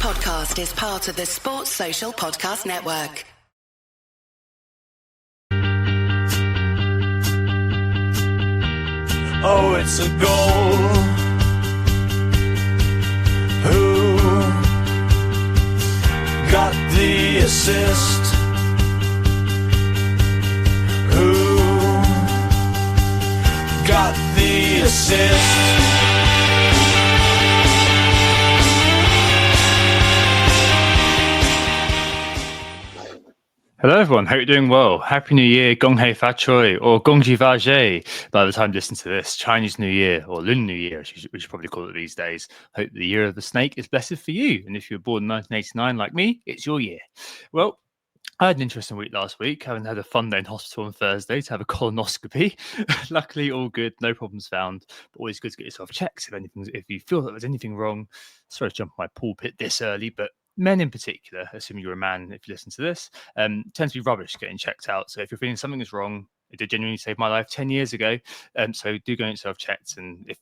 podcast is part of the Sports Social Podcast Network. Oh, it's a goal. Who got the assist? Who got the assist? Hello everyone, hope you're doing well. Happy New Year, Gong Hei Fa Choi, or Gong Ji Fa Zhe by the time you listen to this. Chinese New Year, or Lunar New Year, as we should probably call it these days. Hope the year of the snake is blessed for you. And if you were born in 1989 like me, it's your year. Well, I had an interesting week last week, having had a fun day in hospital on Thursday to have a colonoscopy. Luckily, all good, no problems found. But always good to get yourself checked if you feel that there's anything wrong. Sorry to jump on my pulpit this early, but men in particular, assuming you're a man if you listen to this, tend to be rubbish getting checked out. So if you're feeling something is wrong, it did genuinely save my life 10 years ago. So do go and get yourself checked, and if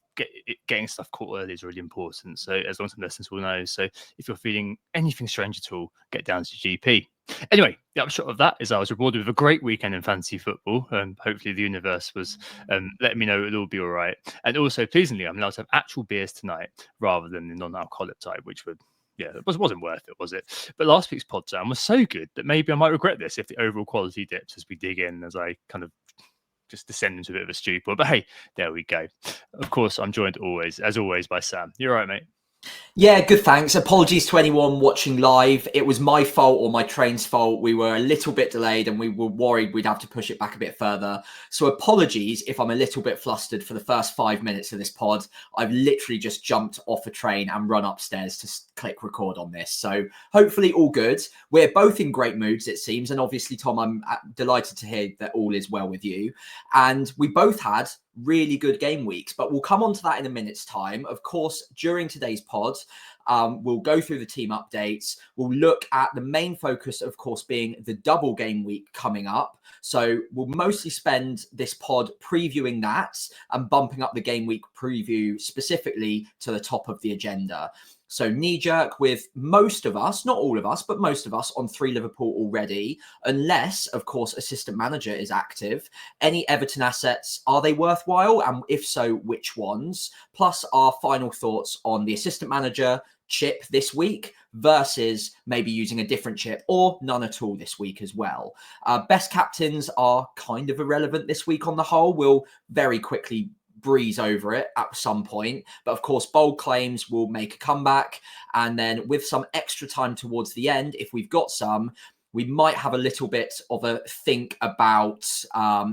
getting stuff caught early is really important. So as long as some listeners will know. So if you're feeling anything strange at all, get down to your GP. Anyway, the upshot of that is I was rewarded with a great weekend in fantasy football. Hopefully the universe was letting me know it'll all be all right. And also, pleasingly, I'm allowed to have actual beers tonight rather than the non-alcoholic type, which would it wasn't worth it, was it? But last week's pod sound was so good that maybe I might regret this if the overall quality dips as we dig in, as I kind of just descend into a bit of a stupor. But hey, there we go. Of course, I'm joined as always, by Sam. You're right, mate. Yeah, good, thanks. Apologies to anyone watching live. It was my fault or my train's fault. We were a little bit delayed and we were worried we'd have to push it back a bit further. So apologies if I'm a little bit flustered for the first 5 minutes of this pod. I've literally just jumped off a train and run upstairs to click record on this. So hopefully all good. We're both in great moods, it seems. And obviously, Tom, I'm delighted to hear that all is well with you. And we both had really good game weeks, but we'll come on to that in a minute's time. Of course, during today's pod, we'll go through the team updates. We'll look at the main focus, of course, being the double game week coming up. So we'll mostly spend this pod previewing that and bumping up the game week preview specifically to the top of the agenda. So knee-jerk with most of us, not all of us, but most of us on 3 Liverpool already, unless, of course, assistant manager is active. Any Everton assets, are they worthwhile? And if so, which ones? Plus our final thoughts on the assistant manager chip this week versus maybe using a different chip or none at all this week as well. Best captains are kind of irrelevant this week on the whole. We'll very quickly breeze over it at some point, but of course bold claims will make a comeback, and then with some extra time towards the end, if we've got some, we might have a little bit of a think about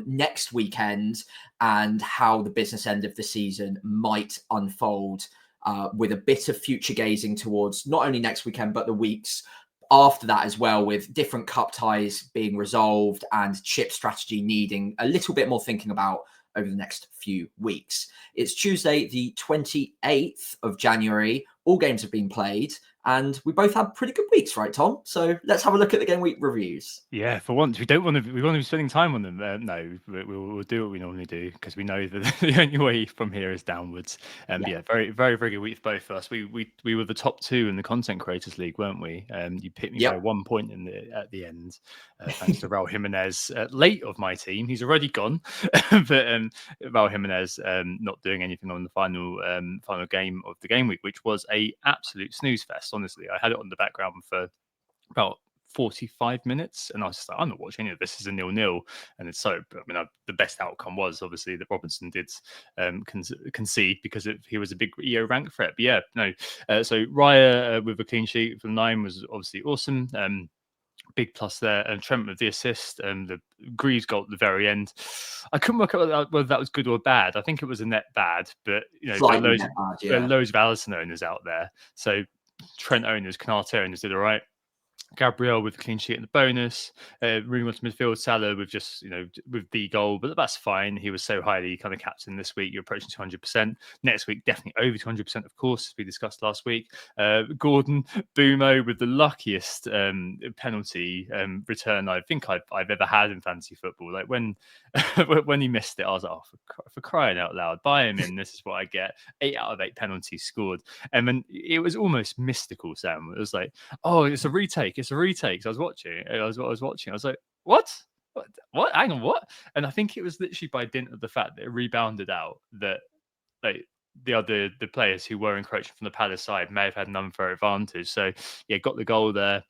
next weekend and how the business end of the season might unfold, with a bit of future gazing towards not only next weekend but the weeks after that as well, with different cup ties being resolved and chip strategy needing a little bit more thinking about over the next few weeks. It's Tuesday, the 28th of January. All games have been played, and we both had pretty good weeks, right, Tom? So let's have a look at the game week reviews. Yeah, for once, we want to be spending time on them. No, we'll do what we normally do because we know that the only way from here is downwards. Yeah, very, very, very good week for both of us. We were the top 2 in the Content Creators League, weren't we? You picked me by 1 point at the end, thanks to Raul Jimenez, late of my team. He's already gone, but Raul Jimenez not doing anything on the final game of the game week, which was a absolute snooze fest. Honestly, I had it on the background for about 45 minutes, and I was just like, I'm not watching any of this. This is a 0-0, and it's so. I mean, the best outcome was obviously that Robinson did concede because he was a big EO rank threat. But yeah, no. So Raya with a clean sheet from 9 was obviously awesome. Big plus there, and Trent with the assist and the Greaves goal at the very end. I couldn't work out whether that was good or bad. I think it was a net bad, but you know, there are loads of Alisson owners out there. So Trent owners, Canate owners did all right. Gabriel with the clean sheet and the bonus. Rooney wants midfield. Salah with just, with the goal, but that's fine. He was so highly kind of captain this week. You're approaching 200%. Next week, definitely over 200%, of course, as we discussed last week. Gordon Bumo with the luckiest penalty return I think I've ever had in fantasy football. Like when when he missed it, I was like, oh, for crying out loud, buy him in. This is what I get. 8 out of 8 penalties scored. And then it was almost mystical, Sam. It was like, oh, it's a retake. It's a retake. So I was watching. I was like, what? What? Hang on, what? And I think it was literally by dint of the fact that it rebounded out that like the players who were encroaching from the Palace side may have had an unfair advantage. So yeah, got the goal there.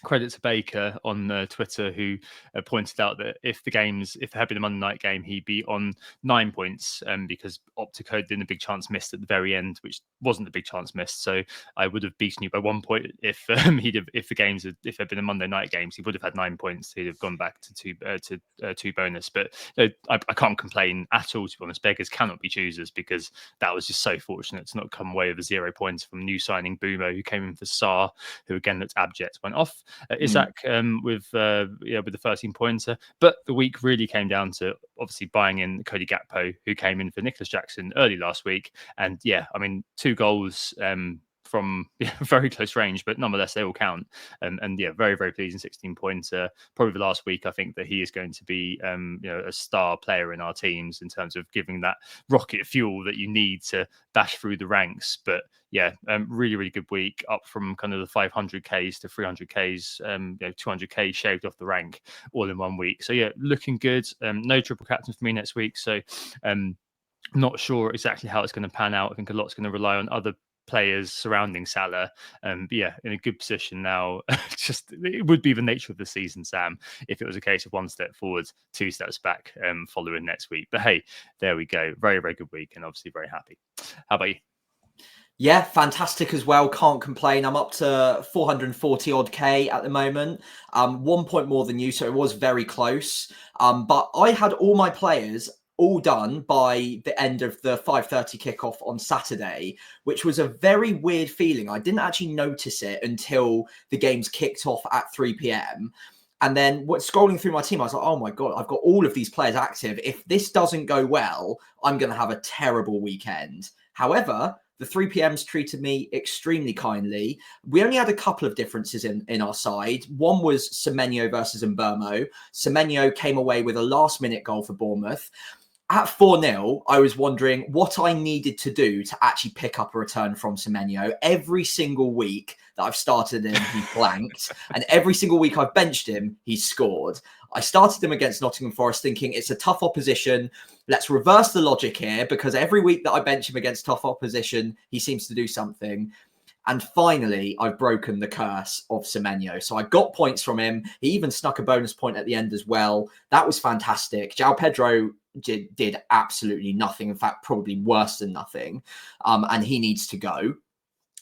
Credit to Baker on Twitter, who pointed out that if there had been a Monday night game, he'd be on 9 points because Optico did a big chance missed at the very end, which wasn't a big chance missed. So I would have beaten you by 1 point if there'd been a Monday night games, he would have had 9 points. He'd have gone back to two bonus. But I can't complain at all, to be honest. Beggars cannot be choosers, because that was just so fortunate to not come away with 0 points from new signing Bumo, who came in for Sarr, who again looked abject, went off. Isaac with the 13 pointer, but the week really came down to obviously buying in Cody Gakpo, who came in for Nicholas Jackson early last week, and 2 goals from very close range, but nonetheless they all count. And very, very pleasing 16 pointer. Probably the last week, I think that he is going to be a star player in our teams in terms of giving that rocket fuel that you need to bash through the ranks. But really, really good week, up from kind of the 500Ks to 300Ks, 200K shaved off the rank all in 1 week. So looking good. No triple captain for me next week. So not sure exactly how it's going to pan out. I think a lot's going to rely on other players surrounding Salah. But in a good position now. It would be the nature of the season, Sam, if it was a case of 1 step forward, 2 steps back following next week. But hey, there we go. Very, very good week, and obviously very happy. How about you? Yeah, fantastic as well. Can't complain. I'm up to 440 odd K at the moment. 1 point more than you, so it was very close. But I had all my players all done by the end of the 5:30 kickoff on Saturday, which was a very weird feeling. I didn't actually notice it until the games kicked off at 3 p.m. And then scrolling through my team, I was like, oh my God, I've got all of these players active. If this doesn't go well, I'm going to have a terrible weekend. However, the 3 p.m.s treated me extremely kindly. We only had a couple of differences in our side. One was Semenyo versus Mbeumo. Semenyo came away with a last-minute goal for Bournemouth. At 4-0, I was wondering what I needed to do to actually pick up a return from Semenyo. Every single week that I've started him, he's blanked. And every single week I've benched him, he's scored. I started him against Nottingham Forest thinking it's a tough opposition. Let's reverse the logic here, because every week that I bench him against tough opposition, he seems to do something. And finally, I've broken the curse of Semenyo. So I got points from him. He even snuck a bonus point at the end as well. That was fantastic. João Pedro did absolutely nothing. In fact, probably worse than nothing. And he needs to go.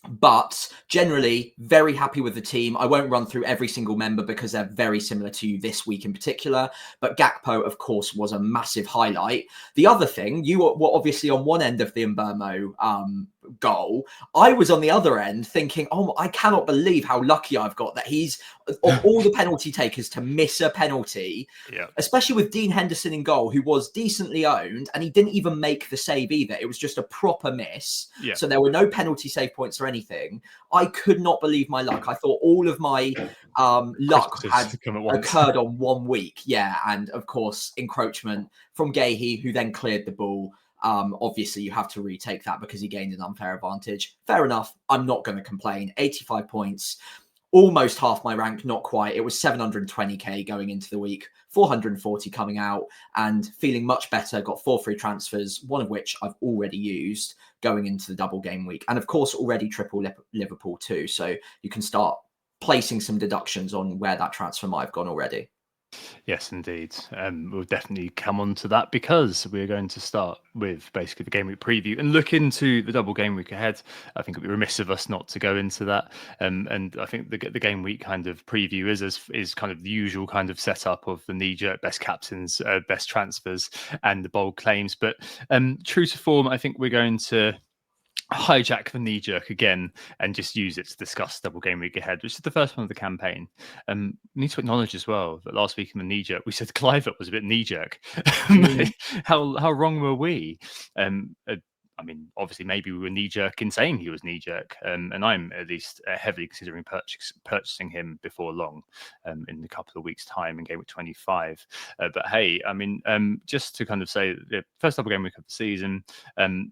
But generally, very happy with the team. I won't run through every single member because they're very similar to you this week in particular. But Gakpo, of course, was a massive highlight. The other thing, you were obviously on one end of the Mbeumo goal. I was on the other end thinking, oh, I cannot believe how lucky I've got that he's, of all the penalty takers, to miss a penalty, especially with Dean Henderson in goal, who was decently owned, and he didn't even make the save either. It was just a proper miss. So there were no penalty save points or anything. I could not believe my luck. I thought all of my luck had occurred on 1 week. And of course, encroachment from Gahey, who then cleared the ball. Obviously, you have to retake that because he gained an unfair advantage. Fair enough. I'm not going to complain. 85 points, almost half my rank, not quite. It was 720K going into the week, 440 coming out, and feeling much better. Got 4 free transfers, one of which I've already used going into the double game week. And of course, already triple Liverpool too. So you can start placing some deductions on where that transfer might have gone already. Yes, indeed. We'll definitely come on to that, because we're going to start with basically the game week preview and look into the double game week ahead. I think it'd be remiss of us not to go into that. And I think the game week kind of preview is kind of the usual kind of setup of the knee-jerk best captains, best transfers, and the bold claims. But true to form, I think we're going to hijack the knee jerk again and just use it to discuss double game week ahead, which is the first one of the campaign. We need to acknowledge as well that last week in the knee jerk, we said Clivert was a bit knee jerk. How wrong were we? I mean, obviously, maybe we were knee jerk in saying he was knee jerk, and I'm at least heavily considering purchasing him before long, in a couple of weeks' time in game week 25. But hey, I mean, just to kind of say, the first double game week of the season, and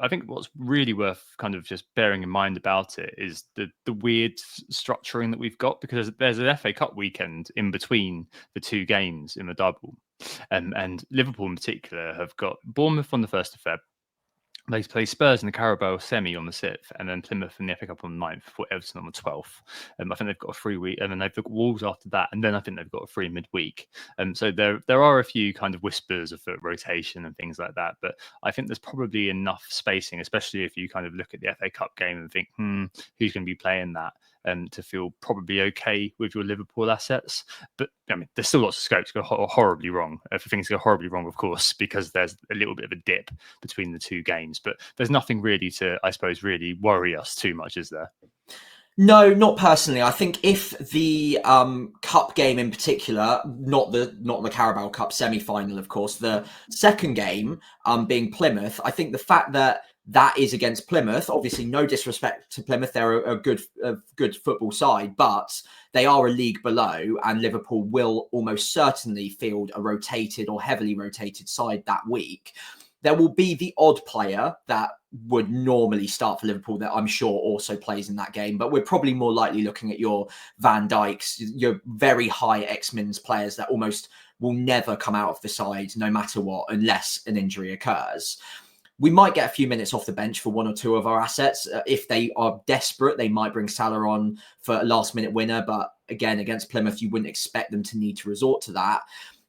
I think what's really worth kind of just bearing in mind about it is the weird structuring that we've got, because there's an FA Cup weekend in between the two games in the double. And Liverpool in particular have got Bournemouth on the 1st of Feb. They play Spurs in the Carabao semi on the 6th, and then Plymouth in the FA Cup on the 9th, before Everton on the 12th. I think they've got a free week, and then they've got Wolves after that, and then I think they've got a free midweek. So there are a few kind of whispers of rotation and things like that, but I think there's probably enough spacing, especially if you kind of look at the FA Cup game and think, who's going to be playing that? To feel probably okay with your Liverpool assets. But I mean, there's still lots of scope to go horribly wrong, for things to go horribly wrong, of course, because there's a little bit of a dip between the two games. But there's nothing really to, I suppose, really worry us too much, is there? No, not personally. I think if the cup game in particular, not the Carabao Cup semi-final, of course, the second game being Plymouth, I think the fact that is against Plymouth, obviously no disrespect to Plymouth, they're a good football side, but they are a league below, and Liverpool will almost certainly field a rotated or heavily rotated side that week. There will be the odd player that would normally start for Liverpool that I'm sure also plays in that game, but we're probably more likely looking at your Van Dijks, your very high X-Mins players that almost will never come out of the side no matter what, unless an injury occurs. We might get a few minutes off the bench for one or two of our assets. If they are desperate, they might bring Salah on for a last-minute winner, but again, against Plymouth, you wouldn't expect them to need to resort to that.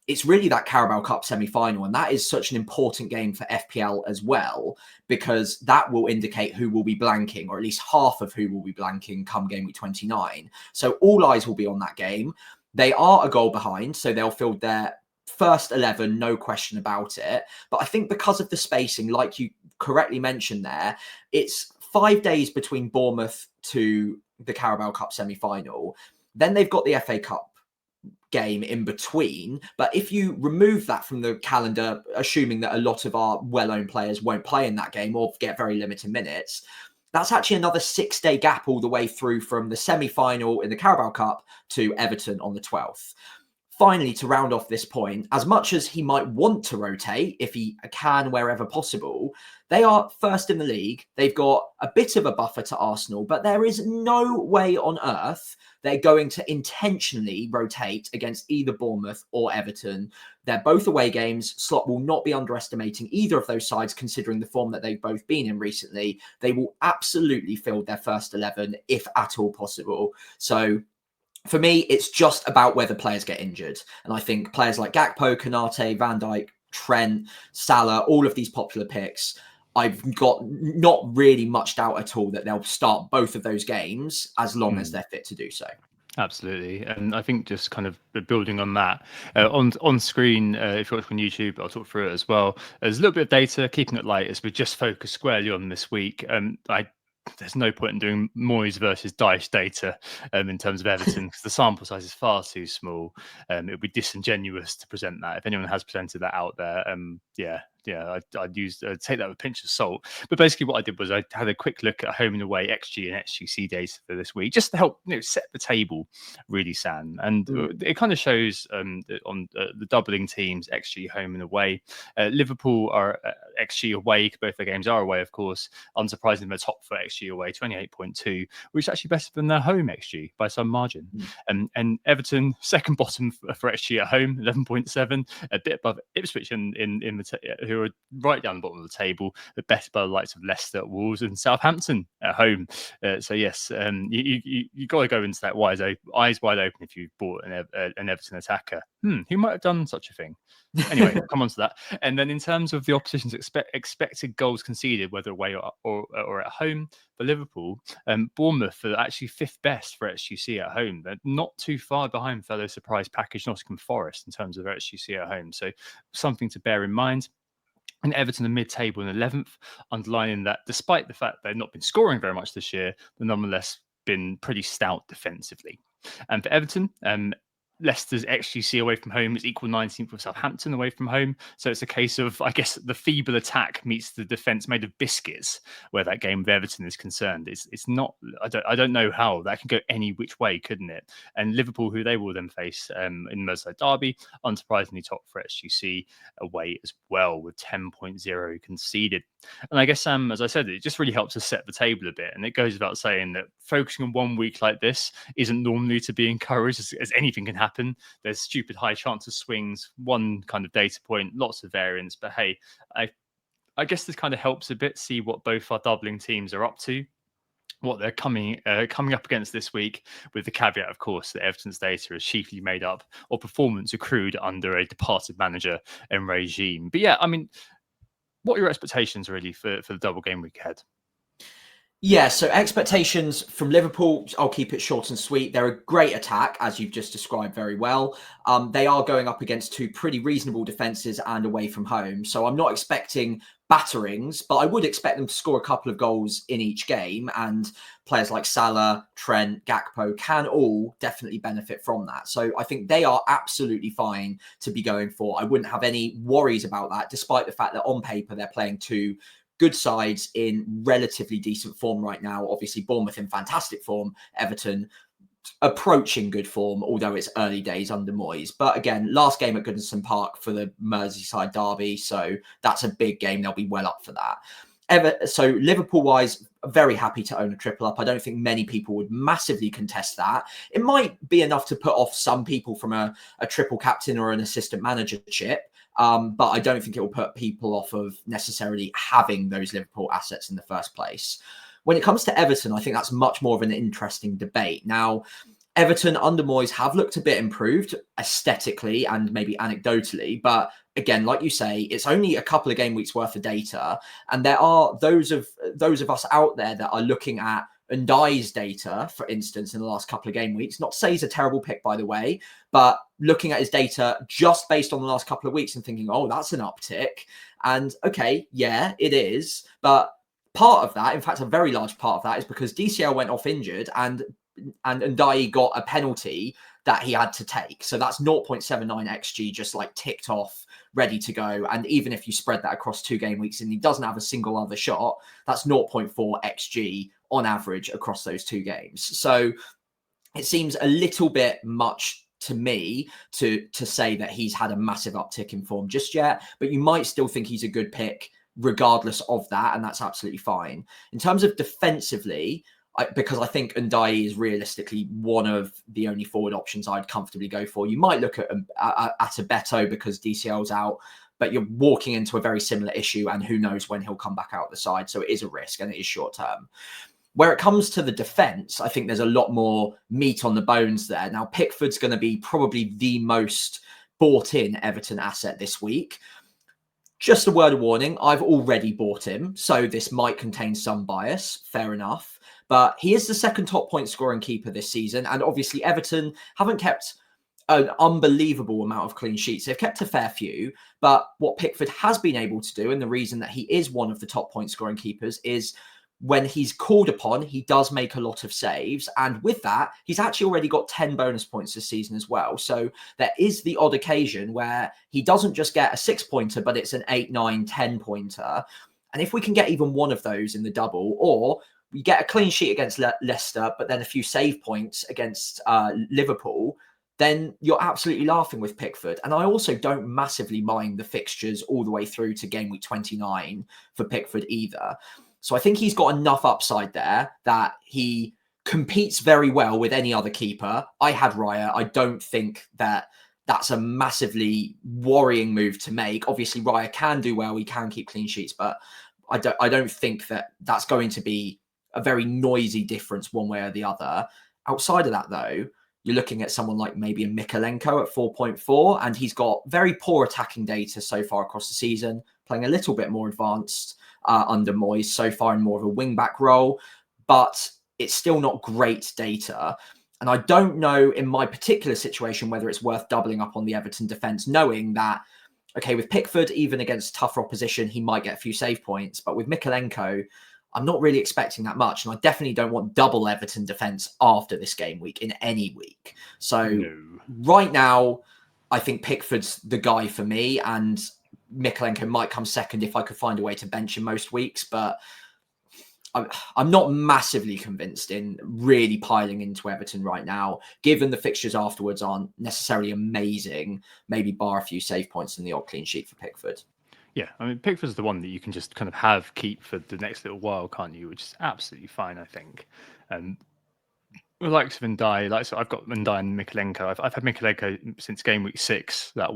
It's really that Carabao Cup semi-final, and that is such an important game for FPL as well, because that will indicate who will be blanking, or at least half of who will be blanking come game week 29. So all eyes will be on that game. They are a goal behind, so they'll field their first 11, no question about it. But I think because of the spacing, like you correctly mentioned there, it's 5 days between Bournemouth to the Carabao Cup semi-final. Then they've got the FA Cup game in between. But if you remove that from the calendar, assuming that a lot of our well-known players won't play in that game or get very limited minutes, that's actually another 6-day gap all the way through from the semi-final in the Carabao Cup to Everton on the 12th. Finally, to round off this point, as much as he might want to rotate, if he can wherever possible, they are first in the league. They've got a bit of a buffer to Arsenal, but there is no way on earth they're going to intentionally rotate against either Bournemouth or Everton. They're both away games. Slot will not be underestimating either of those sides, considering the form that they've both been in recently. They will absolutely field their first 11, if at all possible. So for me, it's just about whether players get injured. And I think players like Gakpo, Konate, Van Dijk, Trent, Salah, all of these popular picks, I've got not really much doubt at all that they'll start both of those games as long as they're fit to do so. Absolutely. And I think just kind of building on that, on screen, if you're watching on YouTube, I'll talk through it as well. There's a little bit of data, keeping it light as we just focus squarely on this week. There's no point in doing Moyes versus Dyche data in terms of Everton, because the sample size is far too small. It would be disingenuous to present that. If anyone has presented that out there, I'd take that with a pinch of salt. But basically what I did was I had a quick look at home and away XG and XGC data for this week, just to help set the table, really, Sam. And it kind of shows on the doubling teams, XG home and away. Liverpool are XG away, both their games are away, of course. Unsurprisingly, they're top for XG away, 28.2, which is actually better than their home XG by some margin. And Everton, second bottom for XG at home, 11.7, a bit above Ipswich who are right down the bottom of the table, but better by the likes of Leicester, Wolves, and Southampton at home. So yes, you got to go into that eyes wide open if you bought an Everton attacker. Who might have done such a thing? Anyway, come on to that. And then in terms of the opposition's expected goals conceded, whether away or at home, for Liverpool, Bournemouth are actually 5th best for XGC at home. They're not too far behind fellow surprise package Nottingham Forest in terms of XGC at home. So something to bear in mind. And Everton are mid-table in 11th, underlining that despite the fact they've not been scoring very much this year, they've nonetheless been pretty stout defensively. And for Everton, Leicester's XGC away from home is equal 19th with Southampton away from home. So it's a case of, I guess, the feeble attack meets the defence made of biscuits, where that game with Everton is concerned. It's not, I don't know how that can go any which way, couldn't it? And Liverpool, who they will then face in Merseyside derby, unsurprisingly top for XGC away as well with 10.0 conceded. And I guess, as I said, it just really helps us set the table a bit. And it goes without saying that focusing on one week like this isn't normally to be encouraged, as anything can happen. There's stupid high chance of swings, one kind of data point, lots of variance. But hey, I guess this kind of helps a bit see what both our doubling teams are up to, what they're coming up against this week, with the caveat, of course, that Everton's data is chiefly made up of performance accrued under a departed manager and regime. But yeah, I mean, what are your expectations really for the double game week ahead? Yeah, so expectations from Liverpool, I'll keep it short and sweet. They're a great attack, as you've just described very well. They are going up against two pretty reasonable defences and away from home. So I'm not expecting batterings, but I would expect them to score a couple of goals in each game. And players like Salah, Trent, Gakpo can all definitely benefit from that. So I think they are absolutely fine to be going for. I wouldn't have any worries about that, despite the fact that on paper they're playing two good sides in relatively decent form right now. Obviously, Bournemouth in fantastic form, Everton approaching good form, although it's early days under Moyes. But again, last game at Goodison Park for the Merseyside derby, so that's a big game. They'll be well up for that. So Liverpool-wise, very happy to own a triple up. I don't think many people would massively contest that. It might be enough to put off some people from a triple captain or an assistant manager chip. But I don't think it will put people off of necessarily having those Liverpool assets in the first place. When it comes to Everton, I think that's much more of an interesting debate. Now, Everton under Moyes have looked a bit improved aesthetically and maybe anecdotally, but again, like you say, it's only a couple of game weeks worth of data, and there are those of us out there that are looking at Ndai's data, for instance, in the last couple of game weeks. Not to say he's a terrible pick, by the way, but looking at his data just based on the last couple of weeks and thinking, oh, that's an uptick. And okay, yeah, it is. But part of that, in fact, a very large part of that is because DCL went off injured and Ndai got a penalty that he had to take. So that's 0.79 XG just like ticked off, ready to go. And even if you spread that across 2 game weeks and he doesn't have a single other shot, that's 0.4 XG on average across those 2 games. So it seems a little bit much to me to say that he's had a massive uptick in form just yet, but you might still think he's a good pick regardless of that, and that's absolutely fine. In terms of defensively, because I think Ndai is realistically one of the only forward options I'd comfortably go for. You might look at a Beto because DCL's out, but you're walking into a very similar issue, and who knows when he'll come back out the side. So it is a risk, and it is short term. Where it comes to the defence, I think there's a lot more meat on the bones there. Now, Pickford's going to be probably the most bought-in Everton asset this week. Just a word of warning, I've already bought him, so this might contain some bias, fair enough. But he is the second top point scoring keeper this season. And obviously Everton haven't kept an unbelievable amount of clean sheets. They've kept a fair few. But what Pickford has been able to do, and the reason that he is one of the top point scoring keepers, is when he's called upon, he does make a lot of saves. And with that, he's actually already got 10 bonus points this season as well. So there is the odd occasion where he doesn't just get a 6-pointer, but it's an 8, 9, 10-pointer. And if we can get even one of those in the double, or we get a clean sheet against Leicester, but then a few save points against Liverpool, then you're absolutely laughing with Pickford. And I also don't massively mind the fixtures all the way through to game week 29 for Pickford either. So I think he's got enough upside there that he competes very well with any other keeper. I had Raya. I don't think that that's a massively worrying move to make. Obviously, Raya can do well. He can keep clean sheets, but I don't think that that's going to be a very noisy difference one way or the other. Outside of that, though, you're looking at someone like maybe a Mikalenko at 4.4, and he's got very poor attacking data so far across the season, playing a little bit more advanced under Moyes so far in more of a wing-back role, but it's still not great data. And I don't know in my particular situation whether it's worth doubling up on the Everton defence, knowing that Okay, with Pickford, even against tougher opposition, he might get a few save points. But with Mikolenko, I'm not really expecting that much. And I definitely don't want double Everton defence after this game week in any week. So right now, I think Pickford's the guy for me. And Mikolenko might come second if I could find a way to bench him most weeks. But I'm not massively convinced in really piling into Everton right now, given the fixtures afterwards aren't necessarily amazing, maybe bar a few save points and the odd clean sheet for Pickford. Yeah, I mean, Pickford's the one that you can just kind of keep for the next little while, can't you? Which is absolutely fine, I think. The likes of Ndai, so I've got Ndai and Mikolenko. I've had Mikolenko since game week 6. That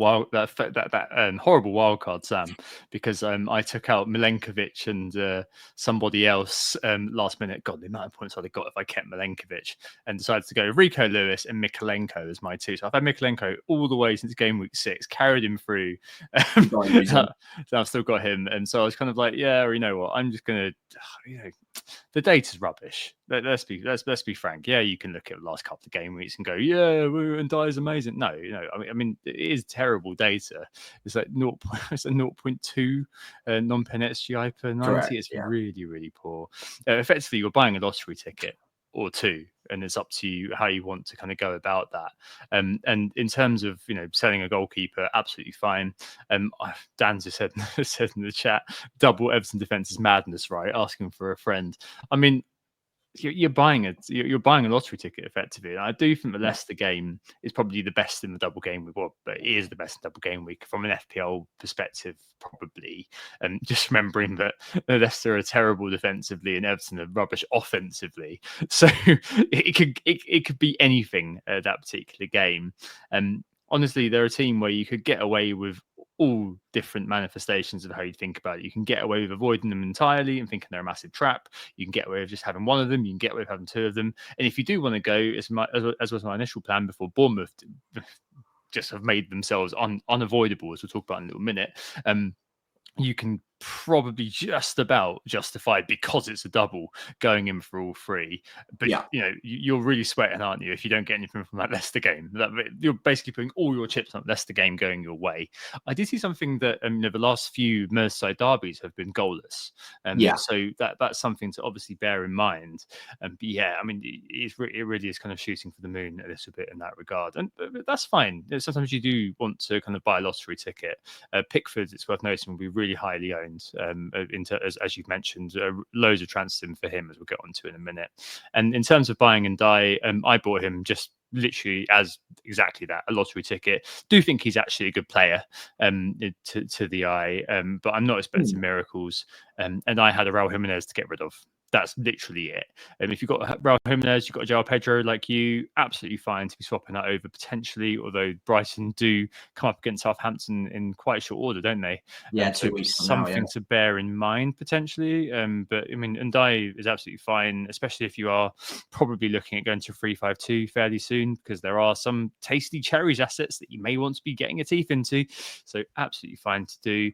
horrible wild card, Sam, because I took out Milenkovic and somebody else last minute. God, the amount of points I'd have got if I kept Milenkovic, and decided to go Rico Lewis and Mikolenko as my two. So I've had Mikolenko all the way since game week 6, carried him through. So I've still got him, and so I was kind of like, yeah, or you know what, I'm just gonna, the data's rubbish. Let's be frank. Yeah, you can look at the last couple of game weeks and go, yeah, and Die is amazing. No, I mean, it is terrible data. It's like 0.2 non-pen XGI per 90. Correct, It's really, really poor. Effectively, you're buying a lottery ticket or two, and it's up to you how you want to kind of go about that. And in terms of selling a goalkeeper, absolutely fine. Dan just said in the chat, double Everton defense is madness, right? Asking for a friend. I mean, you're buying a lottery ticket effectively. And I do think the Leicester game is probably the best in the double game week. Well, but it is the best in double game week from an FPL perspective, probably. And just remembering that Leicester are terrible defensively and Everton are rubbish offensively, so it could be anything that particular game. And honestly, they're a team where you could get away with all different manifestations of how you think about it. You can get away with avoiding them entirely and thinking they're a massive trap. You can get away with just having one of them. You can get away with having two of them. And if you do want to go, as was my initial plan before Bournemouth just have made themselves unavoidable, as we'll talk about in a little minute, you can probably just about justify, because it's a double, going in for all three. But you're really sweating, aren't you, if you don't get anything from that Leicester game? You're basically putting all your chips on that Leicester game going your way. I did see something that the last few Merseyside derbies have been goalless, so that's something to obviously bear in mind. But yeah, I mean, it really is kind of shooting for the moon a little bit in that regard, and but that's fine. Sometimes you do want to kind of buy a lottery ticket. Pickford, it's worth noting, will be really highly owned. As you've mentioned, loads of transfer for him, as we'll get onto in a minute. And in terms of buying and die, I bought him just literally as exactly that, a lottery ticket. Do think he's actually a good player to the eye, but I'm not expecting miracles. And I had a Raul Jimenez to get rid of. That's literally it. And if you've got Raul Jimenez, you've got João Pedro like you, absolutely fine to be swapping that over potentially, although Brighton do come up against Southampton in quite short order, don't they? Yeah, so 2 weeks from something now, to bear in mind potentially. But I mean, Ndai is absolutely fine, especially if you are probably looking at going to 3-5-2 fairly soon, because there are some tasty cherries assets that you may want to be getting your teeth into. So absolutely fine to do.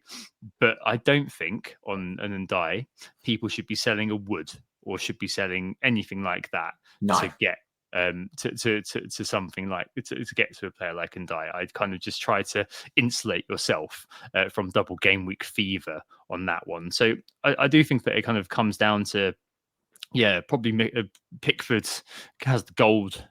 But I don't think on an Ndai, people should be selling a wood or should be selling anything like that to get to something like to get to a player like Ndai. I'd kind of just try to insulate yourself from double game week fever on that one. So I do think that it kind of comes down to, probably Pickford has the gold,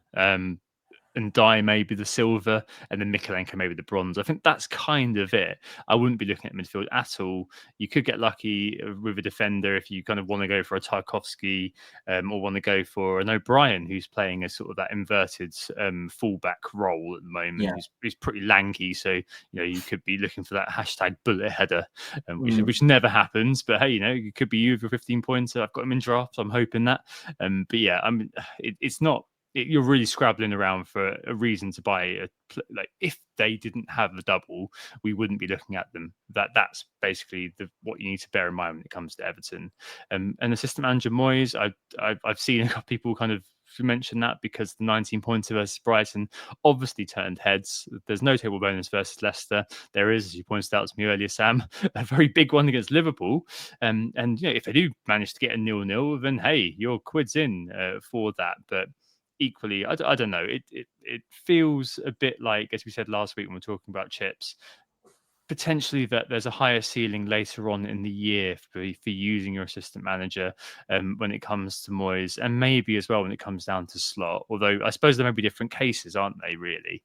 and Die maybe the silver, and then Mikolenko maybe the bronze. I think that's kind of it. I wouldn't be looking at midfield at all. You could get lucky with a defender if you kind of want to go for a Tarkovsky, or want to go for an O'Brien, who's playing a sort of that inverted fullback role at the moment. He's pretty lanky, so you could be looking for that hashtag bullet header, which never happens. But hey, it could be you with your 15 points. I've got him in draft, so I'm hoping that. But yeah, I mean, it's not. You're really scrabbling around for a reason to buy like, if they didn't have the double, we wouldn't be looking at them. That's basically what you need to bear in mind when it comes to Everton. And assistant manager Moyes, I've seen a couple of people kind of mention that, because the 19 points versus Brighton obviously turned heads. There's no table bonus versus Leicester. There is, as you pointed out to me earlier, Sam, a very big one against Liverpool. And if they do manage to get a 0-0, then hey, your quid's in for that. But equally, I don't know. It feels a bit like, as we said last week when we were talking about chips, potentially that there's a higher ceiling later on in the year for using your assistant manager when it comes to Moyes, and maybe as well when it comes down to Slot. Although I suppose there may be different cases, aren't they? Really?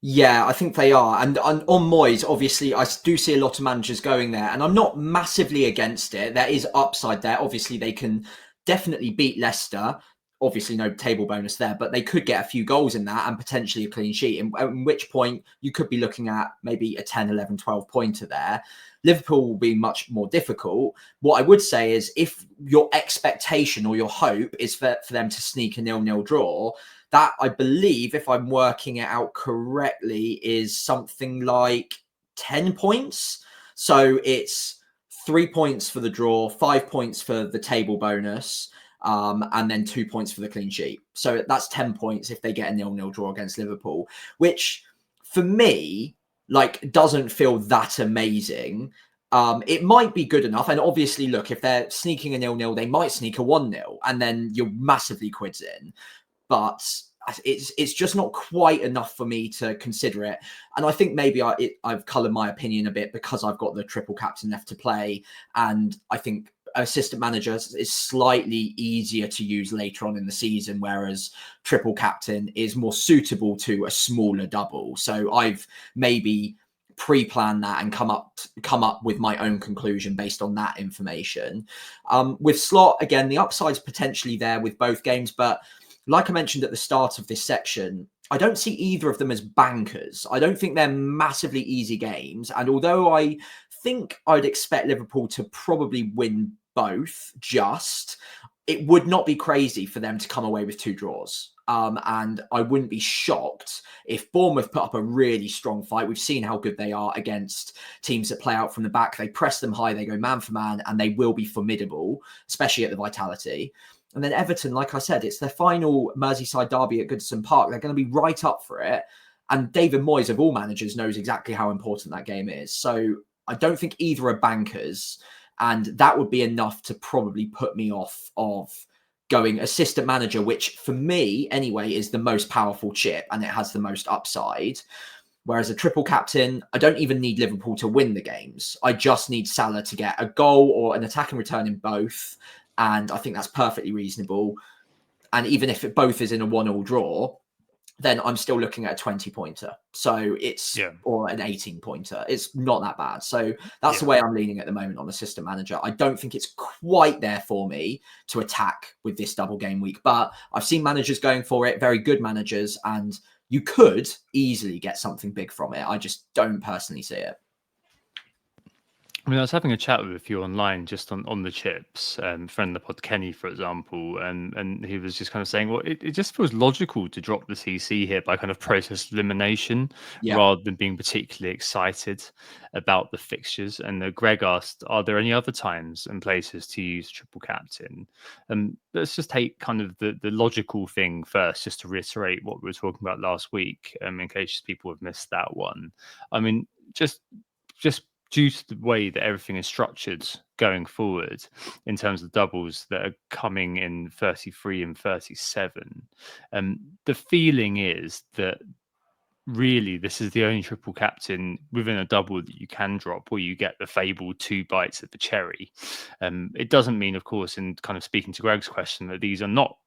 Yeah, I think they are. And on Moyes, obviously, I do see a lot of managers going there, and I'm not massively against it. There is upside there. Obviously, they can definitely beat Leicester. Obviously, no table bonus there, but they could get a few goals in that and potentially a clean sheet, in which point you could be looking at maybe a 10, 11, 12 pointer there. Liverpool will be much more difficult. What I would say is if your expectation or your hope is for them to sneak a 0-0 draw, that, I believe, if I'm working it out correctly, is something like 10 points. So it's 3 points for the draw, 5 points for the table bonus, and then 2 points for the clean sheet. So that's 10 points if they get a 0-0 draw against Liverpool, which for me, like, doesn't feel that amazing. It might be good enough. And obviously, look, if they're sneaking a 0-0, they might sneak a 1-0, and then you're massively quids in. But it's just not quite enough for me to consider it. And I think maybe I've coloured my opinion a bit because I've got the triple captain left to play. And I think assistant manager is slightly easier to use later on in the season, whereas triple captain is more suitable to a smaller double. So I've maybe pre-plan that and come up with my own conclusion based on that information. With Slot, again, the upside's potentially there with both games, but like I mentioned at the start of this section, I don't see either of them as bankers. I don't think they're massively easy games. And although I think I'd expect Liverpool to probably win both, it would not be crazy for them to come away with 2 draws. And I wouldn't be shocked if Bournemouth put up a really strong fight. We've seen how good they are against teams that play out from the back. They press them high, they go man for man, and they will be formidable, especially at the Vitality. And then Everton, like I said, it's their final Merseyside derby at Goodison Park. They're going to be right up for it. And David Moyes, of all managers, knows exactly how important that game is. So I don't think either are bankers. And that would be enough to probably put me off of going assistant manager, which for me, anyway, is the most powerful chip and it has the most upside. Whereas a triple captain, I don't even need Liverpool to win the games. I just need Salah to get a goal or an attacking return in both. And I think that's perfectly reasonable. And even if it both is in a 1-1 draw, then I'm still looking at a 20-pointer. So it's, or an 18-pointer. It's not that bad. So that's the way I'm leaning at the moment on assistant manager. I don't think it's quite there for me to attack with this double game week, but I've seen managers going for it, very good managers, and you could easily get something big from it. I just don't personally see it. I mean, I was having a chat with a few online just on the chips, friend of the pod, Kenny, for example, and he was just kind of saying, well, it just feels logical to drop the CC here by kind of process elimination rather than being particularly excited about the fixtures. And Greg asked, are there any other times and places to use triple captain? Let's just take kind of the logical thing first, just to reiterate what we were talking about last week, in case people have missed that one. I mean, just due to the way that everything is structured going forward in terms of doubles that are coming in 33 and 37, the feeling is that really this is the only triple captain within a double that you can drop where you get the fabled 2 bites of the cherry. It doesn't mean, of course, in kind of speaking to Greg's question, that these are not,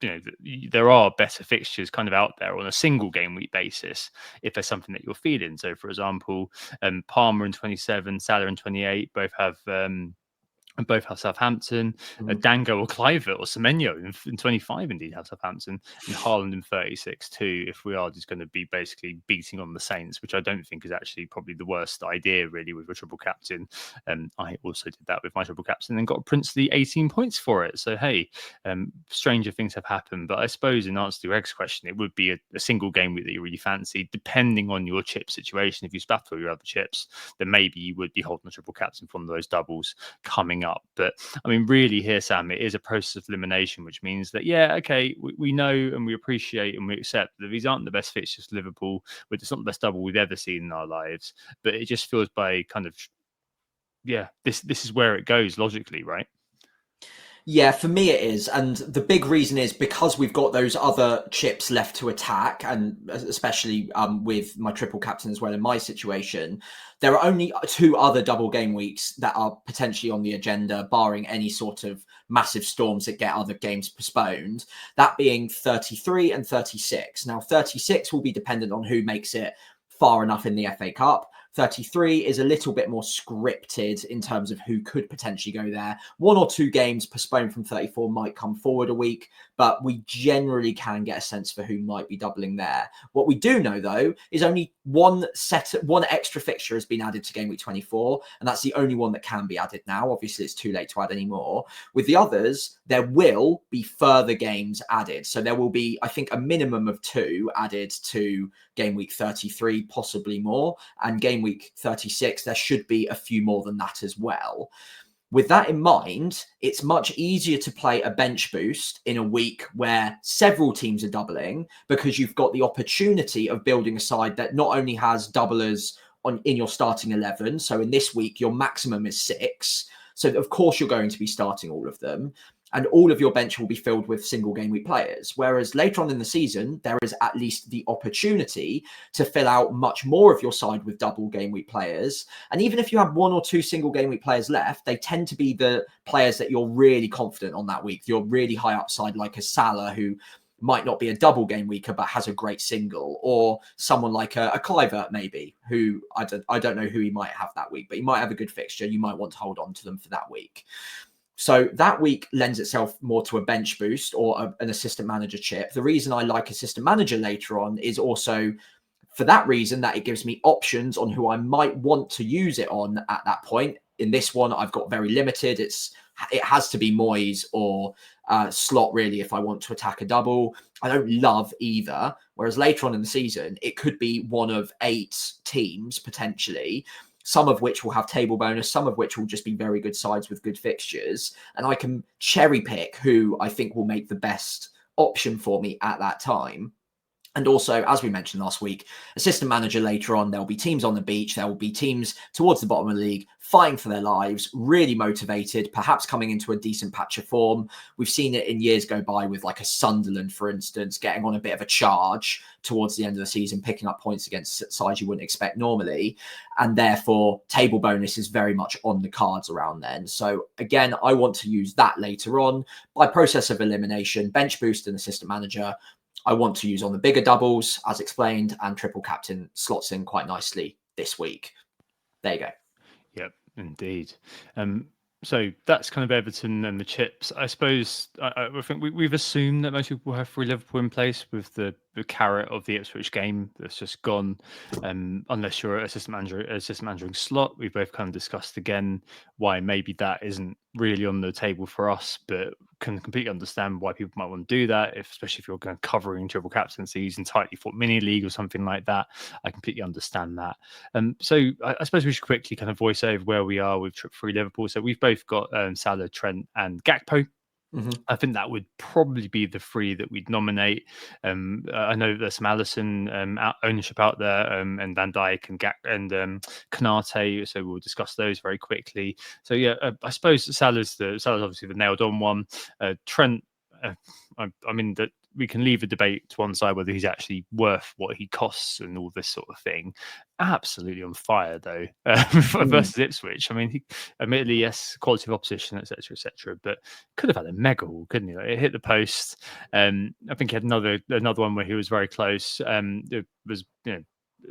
there are better fixtures kind of out there on a single game week basis if there's something that you're feeling. So, for example, Palmer in 27, Salah in 28 both have Southampton. Dango or Kluivert or Semenyo in 25 indeed have Southampton, and Haaland in 36 too, if we are just going to be basically beating on the Saints, which I don't think is actually probably the worst idea really with a triple captain. I also did that with my triple captain and got a princely 18 points for it. So hey, stranger things have happened. But I suppose in answer to Greg's question, it would be a single game week that you really fancy, depending on your chip situation. If you spat through your other chips, then maybe you would be holding a triple captain from those doubles coming up. But I mean, really here, Sam, it is a process of elimination, which means that, we know and we appreciate and we accept that these aren't the best fixtures for Liverpool. It's not the best double we've ever seen in our lives, but it just feels by kind of, this is where it goes logically, right? Yeah, for me it is. And the big reason is because we've got those other chips left to attack, and especially with my triple captain as well in my situation, there are only 2 other double game weeks that are potentially on the agenda, barring any sort of massive storms that get other games postponed. That being 33 and 36. Now, 36 will be dependent on who makes it far enough in the FA Cup. 33 is a little bit more scripted in terms of who could potentially go there. 1 or 2 games postponed from 34 might come forward a week, but we generally can get a sense for who might be doubling there. What we do know, though, is only one extra fixture has been added to Game Week 24, and that's the only one that can be added now. Obviously, it's too late to add any more. With the others, there will be further games added. So there will be, I think, a minimum of 2 added to Game Week 33, possibly more. And Game Week 36, there should be a few more than that as well. With that in mind, it's much easier to play a bench boost in a week where several teams are doubling, because you've got the opportunity of building a side that not only has doublers in your starting 11. So in this week, your maximum is 6. So of course you're going to be starting all of them, and all of your bench will be filled with single game week players. Whereas later on in the season, there is at least the opportunity to fill out much more of your side with double game week players. And even if you have 1 or 2 single game week players left, they tend to be the players that you're really confident on that week. You're really high upside, like a Salah, who might not be a double game weeker, but has a great single, or someone like a Clivert, maybe, who I don't know who he might have that week, but he might have a good fixture. You might want to hold on to them for that week. So that week lends itself more to a bench boost or an assistant manager chip. The reason I like assistant manager later on is also for that reason, that it gives me options on who I might want to use it on at that point. In this one, I've got very limited. It has to be Moyes or Slot, really, if I want to attack a double. I don't love either. Whereas later on in the season, it could be one of 8 teams potentially, some of which will have table bonus, some of which will just be very good sides with good fixtures. And I can cherry pick who I think will make the best option for me at that time. And also, as we mentioned last week, assistant manager later on, there'll be teams on the beach. There will be teams towards the bottom of the league fighting for their lives, really motivated, perhaps coming into a decent patch of form. We've seen it in years go by with like a Sunderland, for instance, getting on a bit of a charge towards the end of the season, picking up points against sides you wouldn't expect normally. And therefore, table bonus is very much on the cards around then. So again, I want to use that later on by process of elimination, bench boost and assistant manager. I want to use on the bigger doubles, as explained, and triple captain slots in quite nicely this week. There you go. Yep, indeed. So that's kind of Everton and the chips. I suppose I think we've assumed that most people have 3 Liverpool in place with the carrot of the Ipswich game that's just gone. Unless you're assistant managing Slot, we've both kind of discussed again why maybe that isn't really on the table for us, but can completely understand why people might want to do that, especially if you're kind of covering triple captaincies and tightly fought mini league or something like that. I completely understand that. So I suppose we should quickly kind of voice over where we are with trip 3 Liverpool. So we've both got Salah, Trent, and Gakpo. I think that would probably be the 3 that we'd nominate. I know there's some Alisson ownership out there, and Van Dijk and Konate. So we'll discuss those very quickly. So yeah, I suppose Salah's obviously the nailed on one. Trent, I mean that we can leave the debate to one side whether he's actually worth what he costs and all this sort of thing. Absolutely on fire though versus Ipswich. I mean, he, admittedly, yes, quality of opposition, etc., but could have had a mega haul, couldn't he? Like, it hit the post. I think he had another one where he was very close. It was,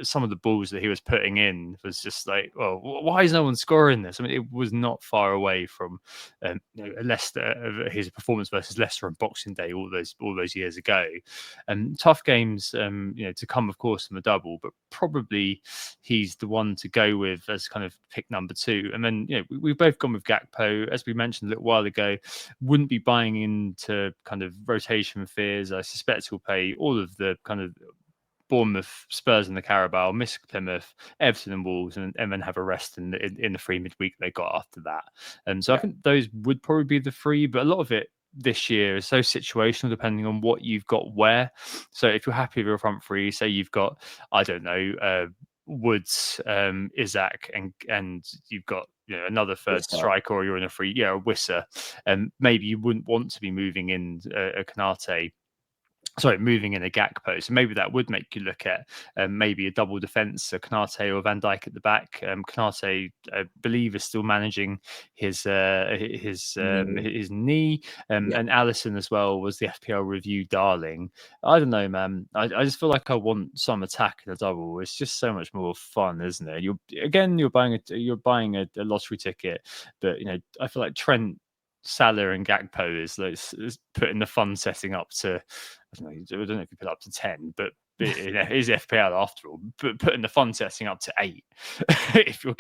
some of the balls that he was putting in was just like, well, why is no one scoring this? I mean, it was not far away from Leicester, his performance versus Leicester on Boxing Day all those years ago. Tough games, to come, of course, from the double, but probably he's the one to go with as kind of pick number 2. And then, we've both gone with Gakpo, as we mentioned a little while ago. Wouldn't be buying into kind of rotation fears. I suspect he'll play all of the kind of Bournemouth, Spurs in the Carabao, miss Plymouth, Everton and Wolves, and then have a rest in the 3 midweek they got after that. And so I think those would probably be the 3, but a lot of it this year is so situational depending on what you've got where. So if you're happy with your front 3, say you've got, I don't know, Woods, Isaac, and you've got another third striker, or you're in a Wissa, maybe you wouldn't want to be moving in a Konate. Sorry, moving in a Gakpo. So maybe that would make you look at maybe a double defence, a Konate or Van Dijk at the back. Konate, I believe, is still managing his knee, and Alisson as well was the FPL review darling. I don't know, man. I just feel like I want some attack in a double. It's just so much more fun, isn't it? You're buying a lottery ticket, but I feel like Trent, Salah and Gakpo is putting the fun setting up to, I don't know if you put up to 10, but it is FPL after all. But putting the fun setting up to 8 if you're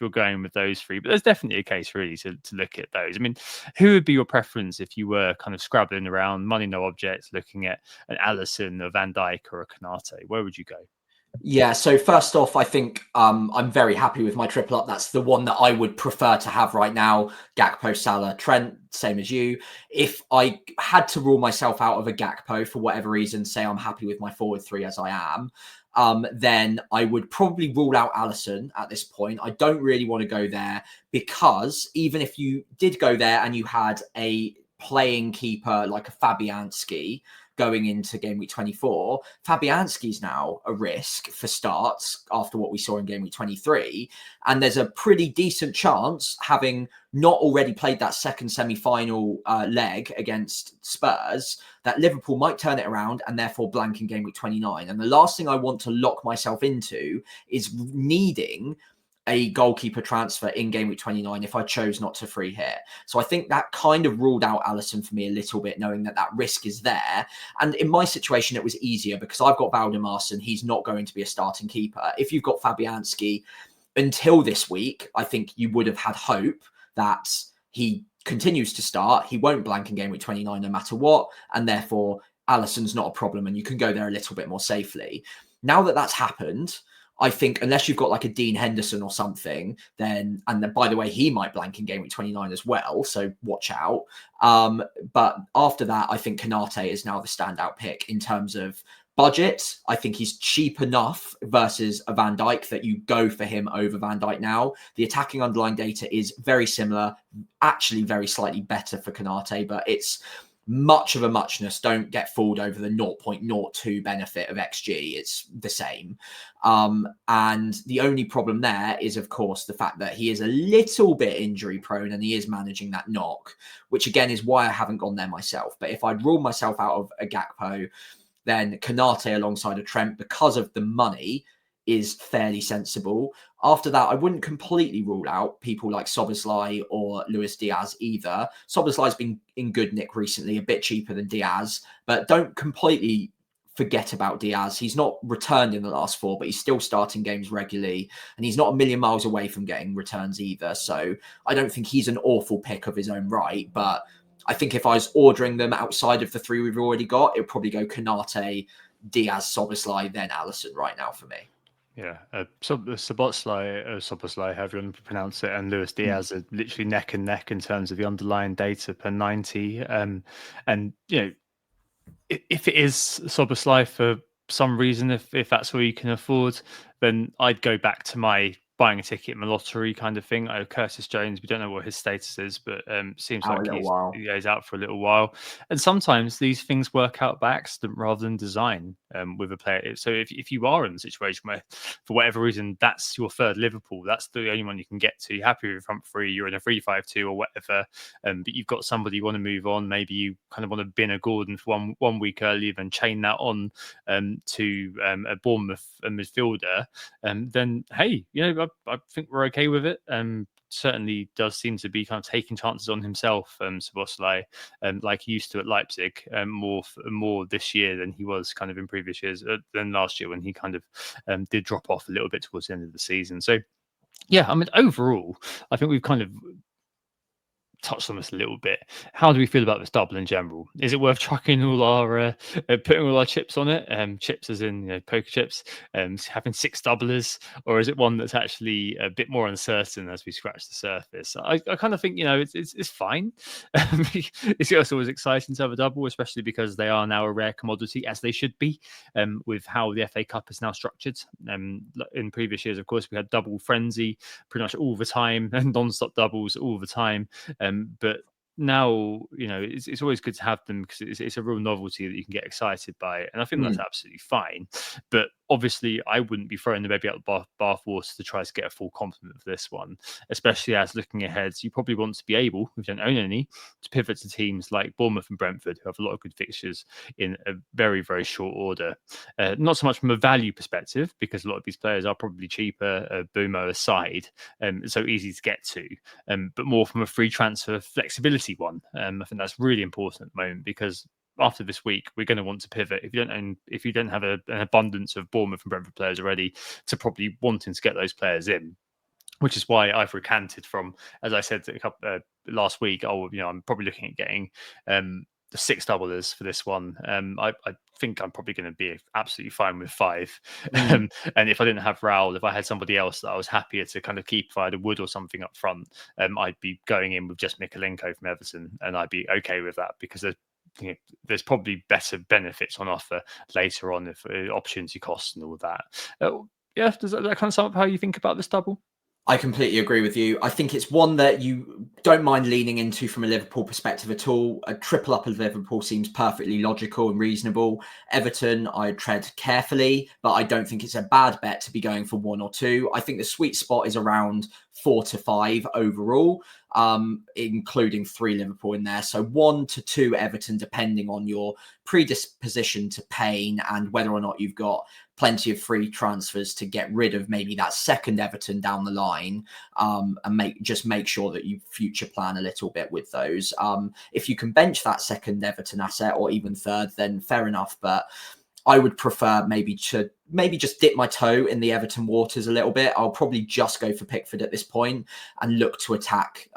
going with those three. But there's definitely a case really to look at those. I mean, who would be your preference if you were kind of scrabbling around, money no object, looking at an Alisson, a Van Dijk, or a Konate? Where would you go? Yeah, so first off, I think I'm very happy with my triple up. That's the one that I would prefer to have right now. Gakpo, Salah, Trent, same as you. If I had to rule myself out of a Gakpo for whatever reason, say I'm happy with my forward three as I am, then I would probably rule out Alisson at this point. I don't really want to go there, because even if you did go there and you had a playing keeper like a Fabianski going into game week 24, Fabianski's now a risk for starts after what we saw in game week 23. And there's a pretty decent chance, having not already played that second semi-final leg against Spurs, that Liverpool might turn it around and therefore blank in game week 29. And the last thing I want to lock myself into is needing a goalkeeper transfer in game week 29 if I chose not to free hit. So I think that kind of ruled out Alisson for me a little bit, knowing that risk is there. And in my situation, it was easier because I've got Valdemarsson. He's not going to be a starting keeper. If you've got Fabianski until this week, I think you would have had hope that he continues to start. He won't blank in game week 29 no matter what. And therefore, Alisson's not a problem and you can go there a little bit more safely. Now that that's happened, I think unless you've got like a Dean Henderson or something, then by the way, he might blank in game week 29 as well. So watch out. But after that, I think Konate is now the standout pick in terms of budget. I think he's cheap enough versus a Van Dijk that you go for him over Van Dijk now. The attacking underlying data is very similar, actually very slightly better for Konate, but it's much of a muchness. Don't get fooled over the 0.02 benefit of XG. It's the same. And the only problem there is, of course, the fact that he is a little bit injury prone and he is managing that knock, which again is why I haven't gone there myself. But if I'd ruled myself out of a Gakpo, then Konate alongside a Trent, because of the money, is fairly sensible. After that, I wouldn't completely rule out people like Szoboszlai or Luis Diaz either. Szoboszlai's been in good nick recently, a bit cheaper than Diaz, but don't completely forget about Diaz. He's not returned in the last 4, but he's still starting games regularly, and he's not a million miles away from getting returns either. So I don't think he's an awful pick of his own right, but I think if I was ordering them outside of the 3 we've already got, it would probably go Konate, Diaz, Szoboszlai, then Alisson right now for me. Yeah, Szoboszlai, however you want to pronounce it, and Luis Diaz are literally neck and neck in terms of the underlying data per 90. And if it is Szoboszlai for some reason, if that's what you can afford, then I'd go back to my buying a ticket in the lottery kind of thing. Curtis Jones, we don't know what his status is, but seems like he's out for a little while. And sometimes these things work out by accident rather than design with a player. So if you are in a situation where, for whatever reason, that's your third Liverpool, that's the only one you can get to, you're happy with your front three, you're in a 3-5-2 or whatever, but you've got somebody you want to move on, maybe you kind of want to bin a Gordon for one week earlier, then chain that on to a Bournemouth midfielder, then hey, I think we're okay with it. Certainly does seem to be kind of taking chances on himself, Szoboszlai, like he used to at Leipzig, more this year than he was kind of in previous years, than last year when he kind of did drop off a little bit towards the end of the season. So yeah, I mean, overall, I think we've kind of touched on this a little bit. How do we feel about this double in general? Is it worth chucking all our putting all our chips on it? Chips as in poker chips, having 6 doublers, or is it one that's actually a bit more uncertain as we scratch the surface? I kind of think it's fine. It's also always exciting to have a double, especially because they are now a rare commodity, as they should be, with how the FA Cup is now structured. In previous years, of course, we had double frenzy pretty much all the time and non-stop doubles all the time. But now, it's always good to have them because it's a real novelty that you can get excited by. And I think that's absolutely fine. But obviously, I wouldn't be throwing the baby out the bathwater to try to get a full complement of this one, especially as looking ahead, you probably want to be able, if you don't own any, to pivot to teams like Bournemouth and Brentford, who have a lot of good fixtures in a very, very short order. Not so much from a value perspective, because a lot of these players are probably cheaper, Boomo aside, so easy to get to, but more from a free transfer flexibility one. I think that's really important at the moment, because after this week, we're going to want to pivot. If you don't have an abundance of Bournemouth and Brentford players already, to probably wanting to get those players in, which is why I've recanted from, as I said last week. I'm probably looking at getting the 6 doublers for this one. I think I'm probably going to be absolutely fine with 5. And if I didn't have Raul, if I had somebody else that I was happier to kind of keep, if I had a Wood or something up front, I'd be going in with just Mikalenko from Everton, and I'd be okay with that, because there's probably better benefits on offer later on, if opportunity costs and all that. Does that kind of sum up how you think about this double? I completely agree with you. I think it's one that you don't mind leaning into from a Liverpool perspective at all. A triple up of Liverpool seems perfectly logical and reasonable. Everton, I tread carefully, but I don't think it's a bad bet to be going for 1 or 2. I think the sweet spot is around 4 to 5 overall, including 3 Liverpool in there. So 1 to 2 Everton, depending on your predisposition to pain and whether or not you've got plenty of free transfers to get rid of maybe that second Everton down the line, and make sure that you future plan a little bit with those. If you can bench that second Everton asset, or even third, then fair enough. But I would prefer maybe just dip my toe in the Everton waters a little bit. I'll probably just go for Pickford at this point and look to attack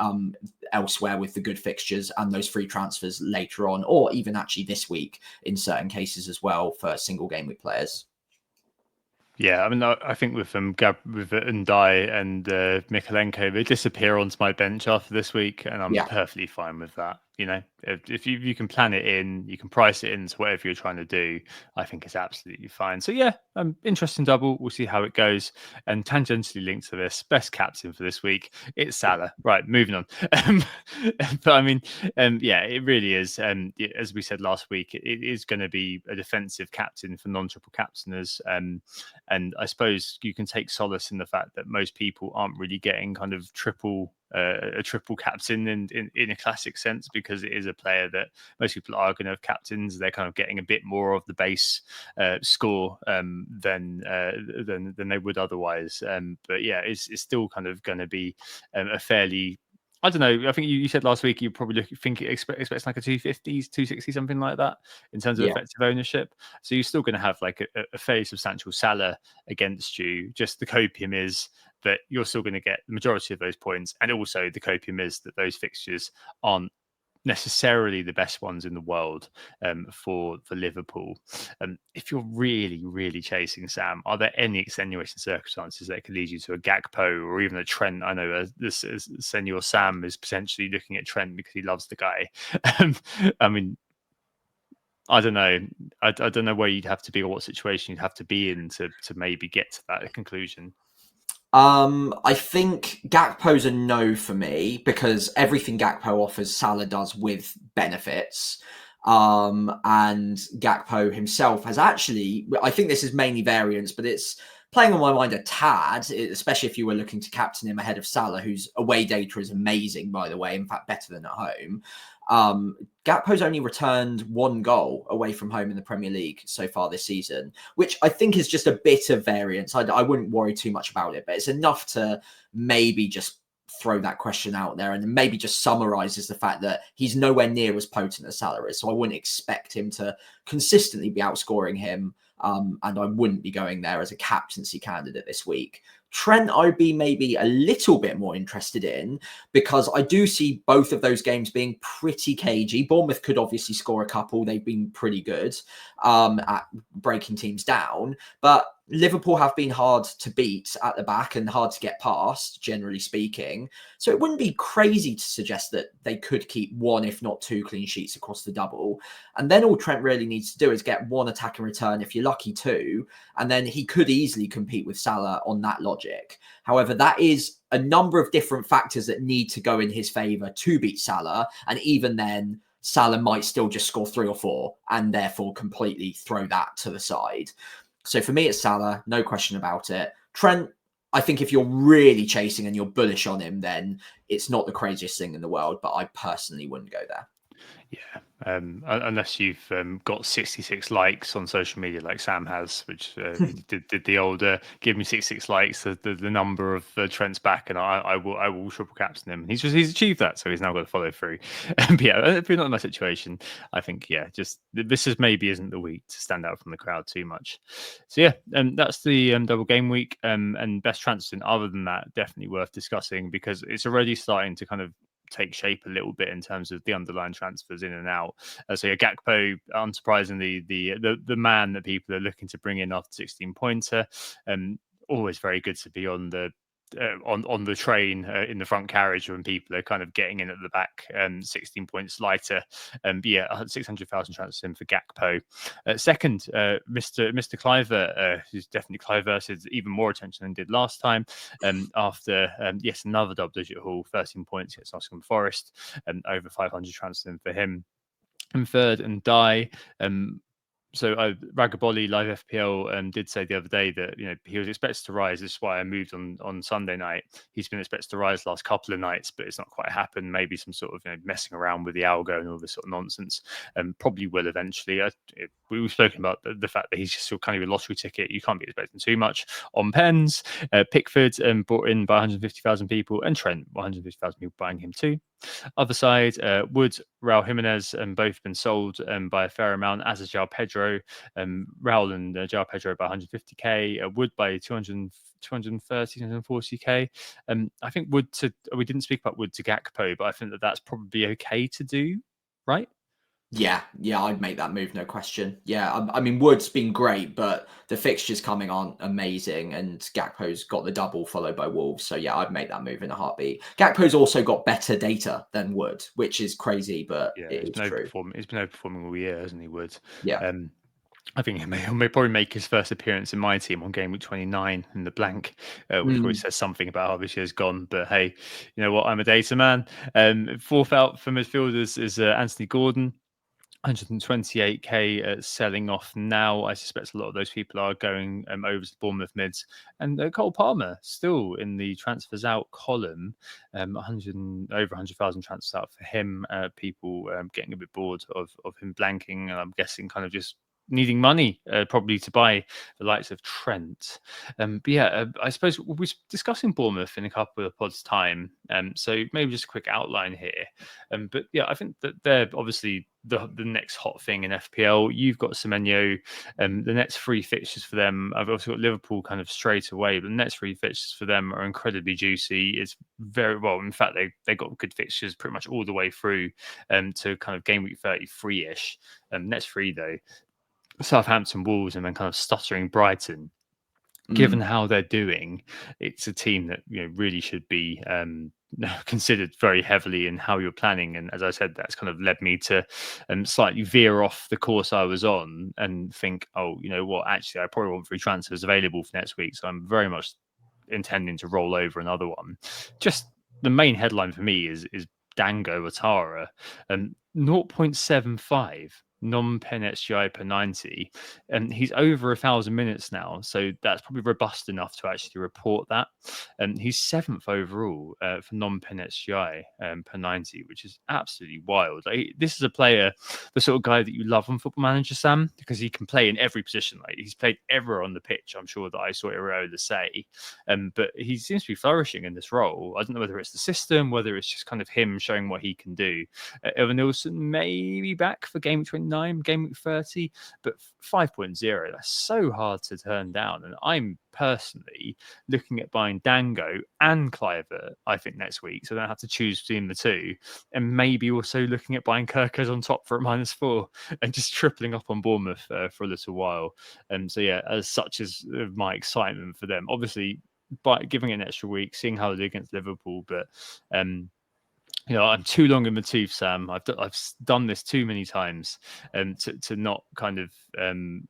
elsewhere with the good fixtures and those free transfers later on, or even actually this week in certain cases as well for single game week players. Yeah, I mean, I think with with Ndai and Mikalenko, they disappear onto my bench after this week, and I'm perfectly fine with that. If you can plan it in, you can price it into whatever you're trying to do, I think it's absolutely fine. So yeah, interesting double. We'll see how it goes. And tangentially linked to this, best captain for this week, it's Salah. Right, moving on. But I mean, it really is. As we said last week, it is going to be a defensive captain for non-triple captainers. And I suppose you can take solace in the fact that most people aren't really getting kind of a triple captain in a classic sense, because it is a player that most people are going to have captains. They're kind of getting a bit more of the base score than they would otherwise. But yeah, it's still kind of going to be a fairly, I don't know. I think you said last week you probably expects like a 250s, 260, something like that in terms of effective ownership. So you're still going to have like a fairly substantial Salah against you. Just the copium is that you're still going to get the majority of those points, and also the copium is that those fixtures aren't necessarily the best ones in the world for Liverpool. If you're really, really chasing Sam, are there any extenuating circumstances that could lead you to a Gakpo or even a Trent? I know Senor Sam is potentially looking at Trent because he loves the guy. I mean, I don't know. I don't know where you'd have to be or what situation you'd have to be in to maybe get to that conclusion. I think Gakpo's a no for me, because everything Gakpo offers, Salah does with benefits. And Gakpo himself has actually, I think this is mainly variance, but it's playing on my mind a tad, especially if you were looking to captain him ahead of Salah, whose away data is amazing, by the way, in fact, better than at home. Gakpo's only returned 1 goal away from home in the Premier League so far this season, which I think is just a bit of variance. I wouldn't worry too much about it, but it's enough to maybe just throw that question out there, and then maybe just summarizes the fact that he's nowhere near as potent as Salah is. So I wouldn't expect him to consistently be outscoring him. And I wouldn't be going there as a captaincy candidate this week. Trent, I'd be maybe a little bit more interested in, because I do see both of those games being pretty cagey. Bournemouth could obviously score a couple. They've been pretty good at breaking teams down. But Liverpool have been hard to beat at the back and hard to get past, generally speaking. So it wouldn't be crazy to suggest that they could keep one, if not two, clean sheets across the double. And then all Trent really needs to do is get one attack and return, if you're lucky, two. And then he could easily compete with Salah on that logic. However, that is a number of different factors that need to go in his favour to beat Salah. And even then, Salah might still just score 3 or 4 and therefore completely throw that to the side. So for me, it's Salah, no question about it. Trent, I think if you're really chasing and you're bullish on him, then it's not the craziest thing in the world, but I personally wouldn't go there. Yeah, unless you've got 66 likes on social media like Sam has, which did the old give me 66 likes, the number of Trent's back, and I will triple captain him. He's achieved that, so he's now got to follow through. But yeah, if you're not in that situation, I think just this maybe isn't the week to stand out from the crowd too much. So yeah, that's the double game week, and best transfer. Other than that, definitely worth discussing, because it's already starting to kind of take shape a little bit in terms of the underlying transfers in and out. So Gakpo, unsurprisingly, the man that people are looking to bring in after 16-pointer. Always very good to be on the on the train in the front carriage when people are kind of getting in at the back. 16 points lighter. But yeah, 600,000 transfers in for Gakpo. Second, Mr. Cliver, who's definitely Cliverted even more attention than did last time. After yes, another double-digit haul, 13 points against Nottingham Forest, and over 500 transfers in for him. And third, and Die. So Ragaboli live FPL did say the other day that he was expected to rise. This is why I moved on Sunday night. He's been expected to rise last couple of nights, but it's not quite happened. Maybe some sort of messing around with the algo and all this sort of nonsense. Probably will eventually. We've spoken about the fact that he's just still kind of a lottery ticket. You can't be expecting too much on pens. Pickford brought in by 150,000 people, and Trent 150,000 people buying him too. Other side, Wood, Raul Jimenez, both been sold by a fair amount, as is João Pedro. Raul and João Pedro by 150k, Wood by 230, 240k. I think we didn't speak about Wood to Gakpo, but I think that's probably okay to do, right? Yeah, I'd make that move, no question. Yeah, I mean, Wood's been great, but the fixtures coming on amazing, and Gakpo's got the double followed by Wolves. So yeah, I'd make that move in a heartbeat. Gakpo's also got better data than Wood, which is crazy, but it is true. He's been overperforming all year, hasn't he, Wood? Yeah. I think he may probably make his first appearance in my team on game week 29 in the blank, which probably says something about how this year's gone. But hey, you know what? I'm a data man. Fourth out for midfielders is Anthony Gordon. 128k selling off now. I suspect a lot of those people are going over to Bournemouth mids. And Cole Palmer still in the transfers out column. Over 100,000 transfers out for him. People getting a bit bored of him blanking, and I'm guessing kind of just needing money probably to buy the likes of Trent. But yeah, I suppose we'll be discussing Bournemouth in a couple of pods time. So maybe just a quick outline here. But yeah, I think that they're obviously the next hot thing in FPL. You've got Semenyo. The next 3 fixtures for them, I've also got Liverpool kind of straight away, but the next 3 fixtures for them are incredibly juicy. It's very well, in fact, they got good fixtures pretty much all the way through to kind of game week 33-ish. Next 3 though, Southampton, Wolves, and then kind of stuttering Brighton. Given how they're doing, it's a team that really should be considered very heavily in how you're planning. And as I said, that's kind of led me to slightly veer off the course I was on and think, oh, you know what? Actually, I probably want 3 transfers available for next week, so I'm very much intending to roll over another one. Just the main headline for me is Dango Ouattara, 0.75 non-pen XGI per 90, and he's over 1,000 minutes now, so that's probably robust enough to actually report that. And he's 7th overall for non-pen XGI per 90, which is absolutely wild. This is a player, the sort of guy that you love on Football Manager, Sam, because he can play in every position. Like, he's played everywhere on the pitch, I'm sure that I saw Iraola say, but he seems to be flourishing in this role. I don't know whether it's the system, whether it's just kind of him showing what he can do. Evan Nielsen maybe back for game 29. 4.9, game week 30, but 5.0, that's so hard to turn down. And I'm personally looking at buying Dango and Cliver, I think, next week. So I don't have to choose between the two. And maybe also looking at buying Kirkers on top for a -4 and just tripling up on Bournemouth for a little while. And so, yeah, as such as my excitement for them, obviously, by giving it an extra week, seeing how they do against Liverpool. But I'm too long in the tooth, Sam. I've done this too many times, to not kind of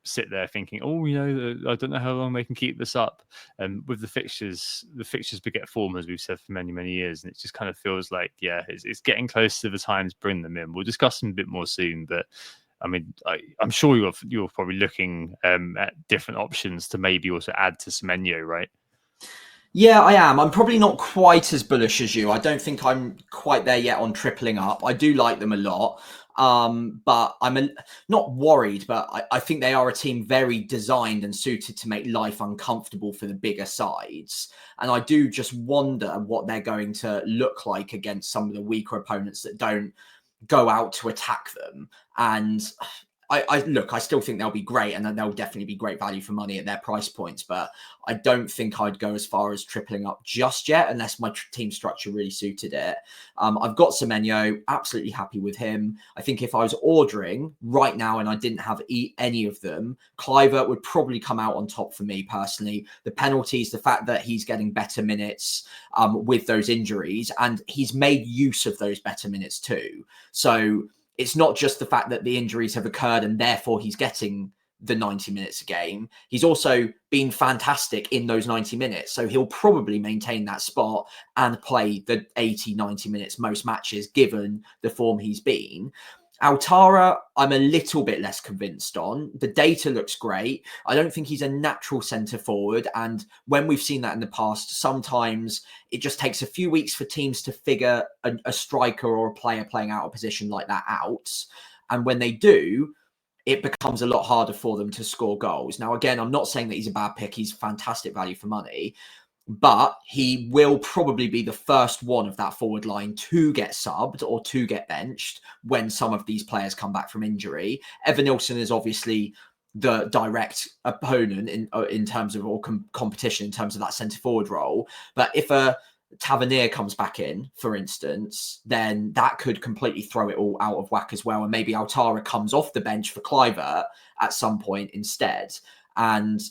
sit there thinking, I don't know how long they can keep this up. With the fixtures beget form, as we've said for many, many years, and it just kind of feels like, it's getting close to the time to bring them in. We'll discuss them a bit more soon, but I mean, I'm sure you're probably looking at different options to maybe also add to Semenyo, right? Yeah, I am. I'm probably not quite as bullish as you. I don't think I'm quite there yet on tripling up. I do like them a lot. But I'm not worried, but I think they are a team very designed and suited to make life uncomfortable for the bigger sides. And I do just wonder what they're going to look like against some of the weaker opponents that don't go out to attack them. And I still think they'll be great, and they'll definitely be great value for money at their price points. But I don't think I'd go as far as tripling up just yet, unless my team structure really suited it. I've got Semenyo, absolutely happy with him. I think if I was ordering right now and I didn't have any of them, Cliver would probably come out on top for me personally. The penalties, the fact that he's getting better minutes with those injuries, and he's made use of those better minutes too. So it's not just the fact that the injuries have occurred and therefore he's getting the 90 minutes a game. He's also been fantastic in those 90 minutes. So he'll probably maintain that spot and play the 80, 90 minutes most matches, given the form he's been. Altara, I'm a little bit less convinced on. The data looks great. I don't think he's a natural centre forward. And when we've seen that in the past, sometimes it just takes a few weeks for teams to figure a striker or a player playing out of position like that out. And when they do, it becomes a lot harder for them to score goals. Now, again, I'm not saying that he's a bad pick. He's fantastic value for money. But he will probably be the first one of that forward line to get subbed or to get benched when some of these players come back from injury. Evanilson is obviously the direct opponent in terms of, or competition in terms of that centre forward role. But if a Tavernier comes back in, for instance, then that could completely throw it all out of whack as well. And maybe Altara comes off the bench for Cliver at some point instead. And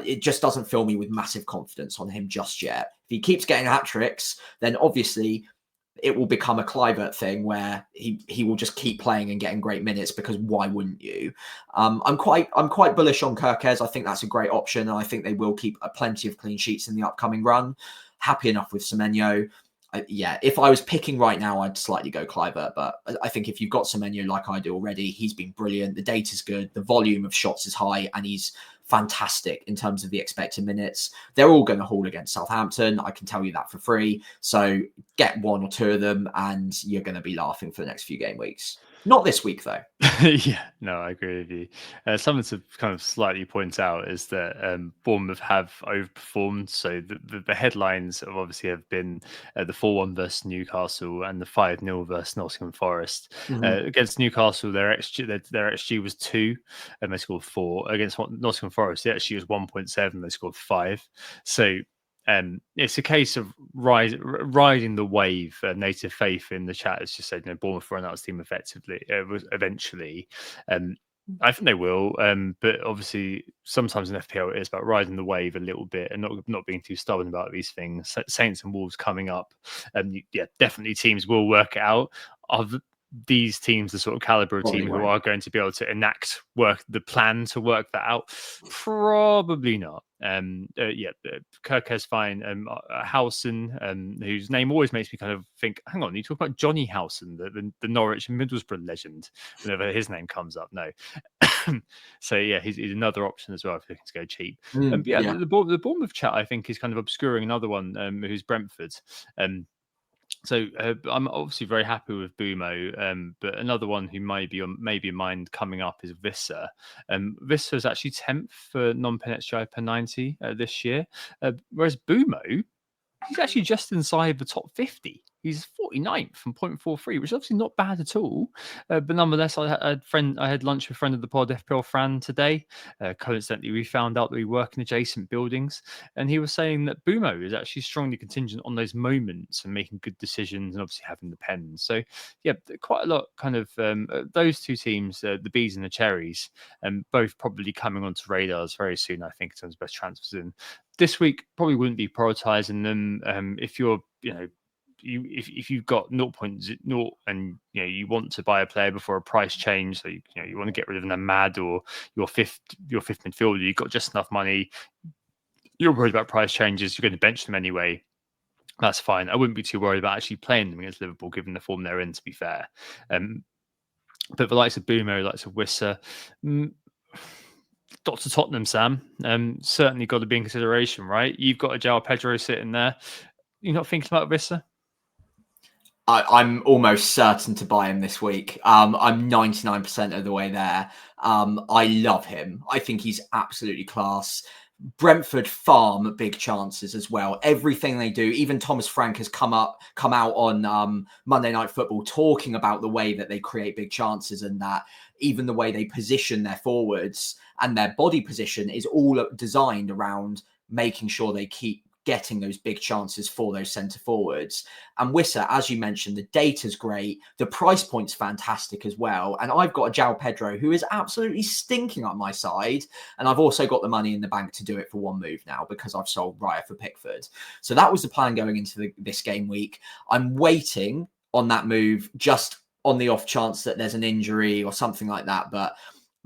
it just doesn't fill me with massive confidence on him just yet. If he keeps getting hat-tricks, then obviously it will become a Clivert thing where he will just keep playing and getting great minutes, because why wouldn't you? I'm quite bullish on Kirkes. I think that's a great option, and I think they will keep plenty of clean sheets in the upcoming run. Happy enough with Semenyo. If I was picking right now, I'd slightly go Clivert, but I think if you've got Semenyo like I do already, he's been brilliant. The data's good. The volume of shots is high, and he's fantastic in terms of the expected minutes. They're all going to haul against Southampton. I can tell you that for free. So get one or two of them and you're going to be laughing for the next few game weeks. Not this week, though. Yeah, no, I agree with you. Something to kind of slightly point out is that Bournemouth have overperformed. So the headlines have been the 4-1 versus Newcastle and the 5-0 versus Nottingham Forest. Mm-hmm. Against Newcastle, their XG was 2 and they scored 4. Against Nottingham Forest, the XG was 1.7, they scored 5. So it's a case of riding the wave. Native Faith in the chat has just said, Bournemouth run out his team eventually. I think they will, but obviously sometimes in FPL it is about riding the wave a little bit and not being too stubborn about these things. Saints and Wolves coming up, definitely teams will work it out. Of these teams, the sort of caliber of team who are going to be able to enact the plan to work that out, probably not. Kirkes fine. Howson, whose name always makes me kind of think, hang on, you talk about Johnny Howson, the Norwich and Middlesbrough legend, whenever his name comes up. No. So he's another option as well if you're looking to go cheap. The Bournemouth chat I think is kind of obscuring another one, who's Brentford. So I'm obviously very happy with Bumo, but another one who may be in mind coming up is Visser. Visser is actually 10th for non-pen XGI per 90 this year, whereas Bumo he's actually just inside the top 50. He's 49th from 0.43, which is obviously not bad at all. But nonetheless, I had lunch with a friend of the pod, FPL Fran, today. Coincidentally, we found out that we work in adjacent buildings, and he was saying that Bumo is actually strongly contingent on those moments and making good decisions, and obviously having the pens. So, yeah, quite a lot. Kind of those two teams, the bees and the cherries, both probably coming onto radars very soon. I think in terms of best transfers in this week, probably wouldn't be prioritizing them if you're, if you've got 0.0 and you want to buy a player before a price change, so you want to get rid of an Ahmad or your fifth midfielder, you've got just enough money, you're worried about price changes, you're going to bench them anyway. That's fine. I wouldn't be too worried about actually playing them against Liverpool, given the form they're in, to be fair. But the likes of Bumo, the likes of Wissa, Dr. Tottenham, Sam, certainly got to be in consideration, right? You've got a João Pedro sitting there. You're not thinking about Wissa? I'm almost certain to buy him this week. I'm 99% of the way there. I love him. I think he's absolutely class. Brentford farm big chances as well. Everything they do, even Thomas Frank has come out on Monday Night Football talking about the way that they create big chances, and that even the way they position their forwards and their body position is all designed around making sure they keep getting those big chances for those centre forwards. And Wissa, as you mentioned, the data's great. The price point's fantastic as well. And I've got a João Pedro who is absolutely stinking up my side. And I've also got the money in the bank to do it for one move now because I've sold Raya for Pickford. So that was the plan going into this game week. I'm waiting on that move just on the off chance that there's an injury or something like that. But